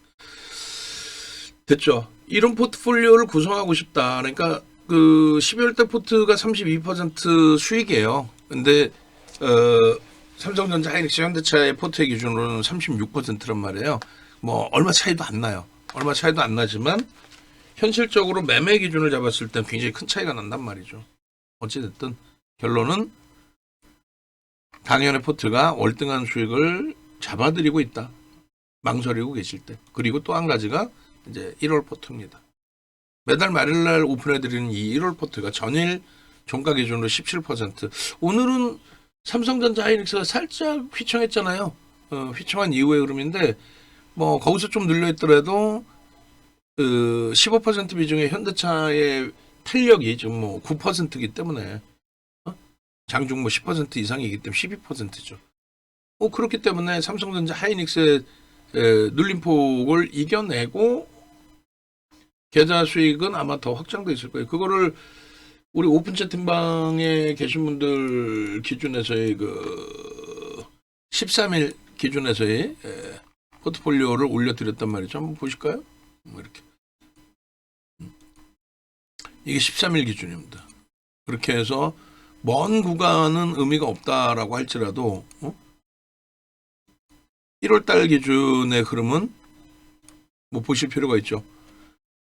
됐죠? 이런 포트폴리오를 구성하고 싶다. 그러니까 그 12월 달 포트가 32% 수익이에요. 근데 삼성전자 하이닉스 현대차의 포트의 기준으로는 36%란 말이에요. 뭐 얼마 차이도 안 나요. 얼마 차이도 안 나지만 현실적으로 매매 기준을 잡았을 땐 굉장히 큰 차이가 난단 말이죠. 어찌됐든 결론은 당연의 포트가 월등한 수익을 잡아들이고 있다. 망설이고 계실 때. 그리고 또 한 가지가 이제 1월 포트입니다. 매달 말일날 오픈해드리는 이 1월 포트가 전일 종가 기준으로 17%. 오늘은 삼성전자 하이닉스가 살짝 휘청했잖아요. 휘청한 이후의 흐름인데, 뭐 거기서 좀 늘려있더라도 15% 비중의 현대차의 탄력이 지금 뭐 9%이기 때문에, 장중 뭐 10% 이상이기 때문에 12%죠. 그렇기 때문에 삼성전자 하이닉스의 눌림폭을 이겨내고 계좌 수익은 아마 더 확장돼 있을 거예요. 그거를 우리 오픈 채팅방에 계신 분들 기준에서의 그 13일 기준에서의 포트폴리오를 올려드렸단 말이죠. 한번 보실까요? 뭐 이렇게. 이게 13일 기준입니다. 그렇게 해서 먼 구간은 의미가 없다라고 할지라도 1월달 기준의 흐름은 뭐 보실 필요가 있죠.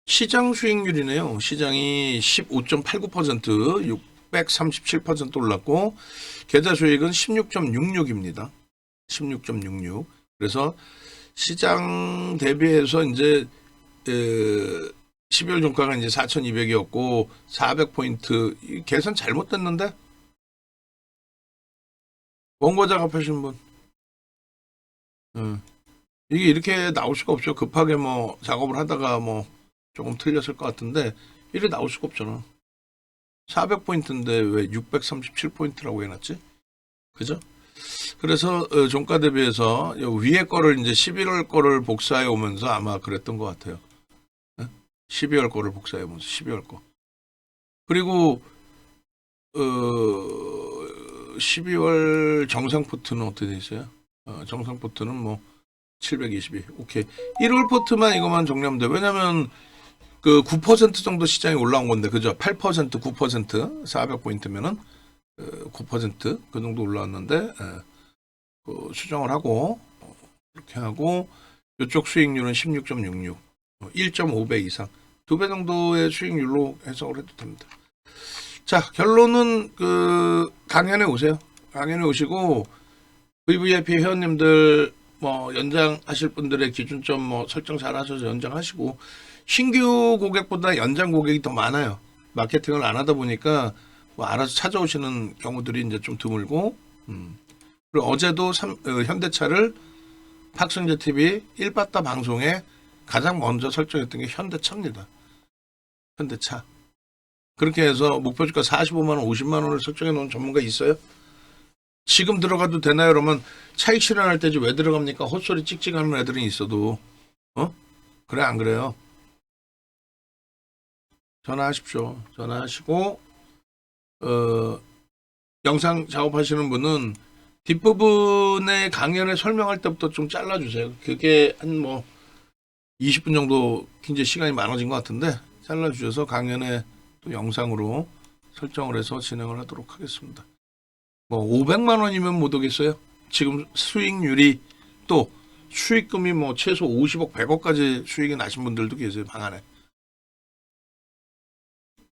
시장 수익률이네요. 시장이 15.89%, 637% 올랐고 계좌 수익은 16.66입니다. 16.66. 그래서 시장 대비해서 이제 12월 종가가 이제 4,200이었고 400포인트 계산 잘못됐는데? 원고 작업하신 분. 이게 이렇게 나올 수가 없죠. 급하게 뭐 작업을 하다가 뭐 조금 틀렸을 것 같은데 이래 나올 수가 없잖아. 400포인트인데 왜 637포인트라고 해놨지? 그죠? 그래서 종가 대비해서 위에 거를 이제 11월 거를 복사해 오면서 아마 그랬던 것 같아요. 12월 거를 복사해 오면서 12월 거. 그리고 12월 정상 포트는 어떻게 돼 있어요? 정상 포트는 뭐 722. 오케이. 1월 포트만 이것만 정리하면 돼. 왜냐면 그 9% 정도 시장이 올라온 건데, 그죠? 8%, 9%, 400포인트면은 9%그 정도 올라왔는데, 수정을 하고, 이렇게 하고, 이쪽 수익률은 16.66, 1.5배 이상, 2배 정도의 수익률로 해석을 해도 됩니다. 자, 결론은 강연에 오세요. 강연에 오시고, VVIP 회원님들 뭐 연장하실 분들의 기준점 뭐 설정 잘 하셔서 연장하시고, 신규 고객보다 연장 고객이 더 많아요. 마케팅을 안 하다 보니까 뭐 알아서 찾아오시는 경우들이 이제 좀 드물고, 그리고 어제도 현대차를 팍승재 TV 1바따 방송에 가장 먼저 설정했던 게 현대차입니다. 현대차. 그렇게 해서 목표주가 45만 원, 50만 원을 설정해 놓은 전문가 있어요? 지금 들어가도 되나요? 그러면 차익 실현할 때지 왜 들어갑니까? 헛소리 찍찍하는 애들은 있어도. 그래 안 그래요? 전화하십시오. 전화하시고 영상 작업하시는 분은 뒷부분에 강연에 설명할 때부터 좀 잘라주세요. 그게 한 뭐 20분 정도 굉장히 시간이 많아진 것 같은데 잘라주셔서 강연에 또 영상으로 설정을 해서 진행을 하도록 하겠습니다. 뭐 500만 원이면 못 오겠어요? 지금 수익률이 또 수익금이 뭐 최소 50억, 100억까지 수익이 나신 분들도 계세요. 방 안에.